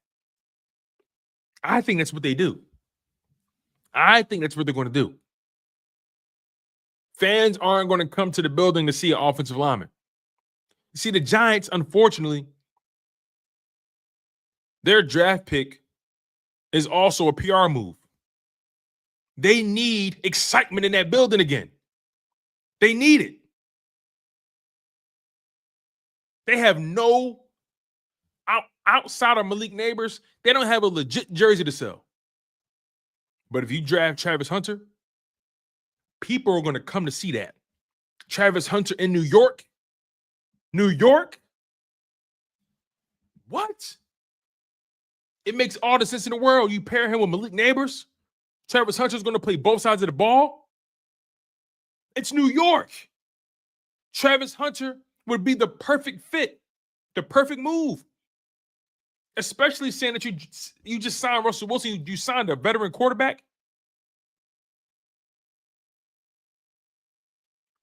I think that's what they do. I think that's what they're going to do. Fans aren't going to come to the building to see an offensive lineman. You see, the Giants, unfortunately, their draft pick is also a PR move. They need excitement in that building again. They need it. They have no, outside of Malik Neighbors, they don't have a legit jersey to sell. But if you draft Travis Hunter, people are going to come to see that. Travis Hunter in New York? New York? What? It makes all the sense in the world. You pair him with Malik Neighbors. Travis Hunter's going to play both sides of the ball. It's New York. Travis Hunter would be the perfect fit, the perfect move. Especially saying that you just signed Russell Wilson, you signed a veteran quarterback.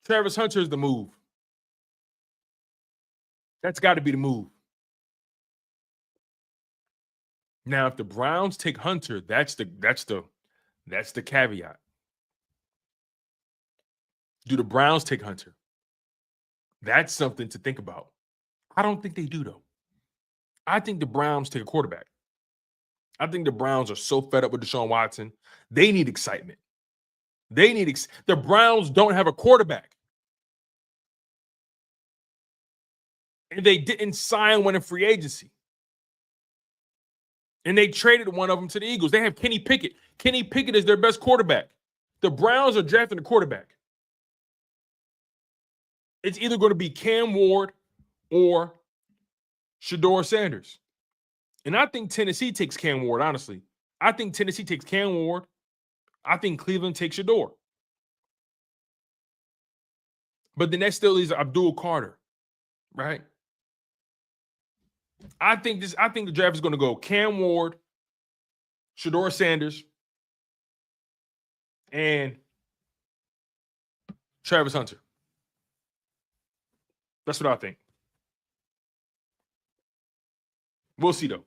Travis Hunter is the move. That's got to be the move. Now, if the Browns take Hunter, that's the caveat. Do the Browns take Hunter? That's something to think about. I don't think they do, though. I think the Browns take a quarterback. I think the Browns are so fed up with Deshaun Watson. They need excitement. The Browns don't have a quarterback. And they didn't sign one in free agency. And they traded one of them to the Eagles. They have Kenny Pickett. Kenny Pickett is their best quarterback. The Browns are drafting a quarterback. It's either going to be Cam Ward or Shedeur Sanders. And I think Tennessee takes Cam Ward, honestly. I think Tennessee takes Cam Ward. I think Cleveland takes Shedeur. But then that still leaves Abdul Carter, right? I think the draft is going to go Cam Ward, Shedeur Sanders, and Travis Hunter. That's what I think. We'll see, though.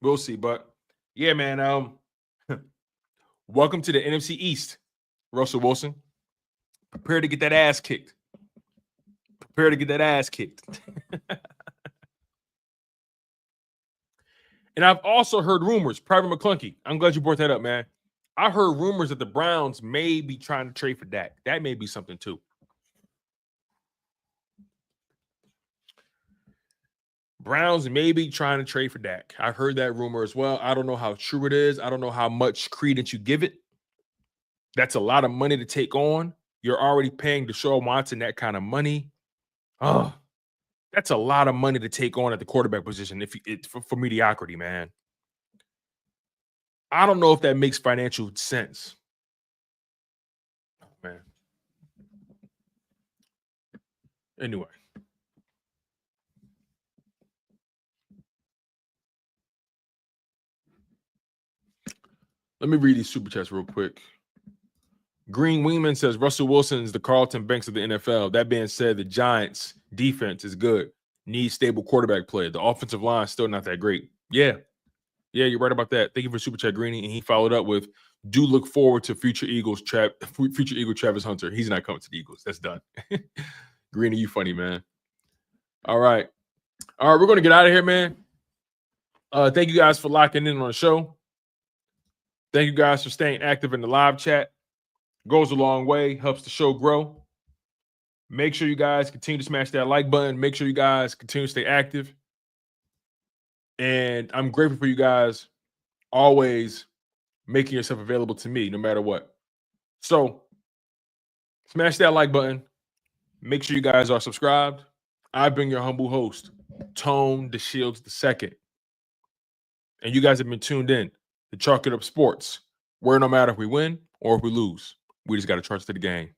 We'll see. But, yeah, man, welcome to the NFC East, Russell Wilson. Prepare to get that ass kicked. Prepare to get that ass kicked. And I've also heard rumors, Private McClunky, I'm glad you brought that up, man. I heard rumors that the Browns may be trying to trade for Dak. That may be something, too. Browns may be trying to trade for Dak. I've heard that rumor as well. I don't know how true it is. I don't know how much credence you give it. That's a lot of money to take on. You're already paying Deshaun Watson that kind of money. Oh, that's a lot of money to take on at the quarterback position for mediocrity, man. I don't know if that makes financial sense. Oh, man. Anyway. Let me read these super chats real quick. Green Wingman says Russell Wilson is the Carlton Banks of the NFL. That being said, the Giants' defense is good. Needs stable quarterback play. The offensive line is still not that great. Yeah, you're right about that. Thank you for super chat, Greeny. And he followed up with, "Do look forward to future Eagle Travis Hunter. He's not coming to the Eagles. That's done." Greeny, you funny, man. All right, we're gonna get out of here, man. Thank you guys for locking in on the show. Thank you guys for staying active in the live chat. Goes a long way, helps the show grow. Make sure you guys continue to smash that like button. Make sure you guys continue to stay active. And I'm grateful for you guys always making yourself available to me no matter what. So smash that like button. Make sure you guys are subscribed. I've been your humble host, Tone DeShields II. And you guys have been tuned in to Chalk It Up Sports, where no matter if we win or if we lose, we just got to charge to the game.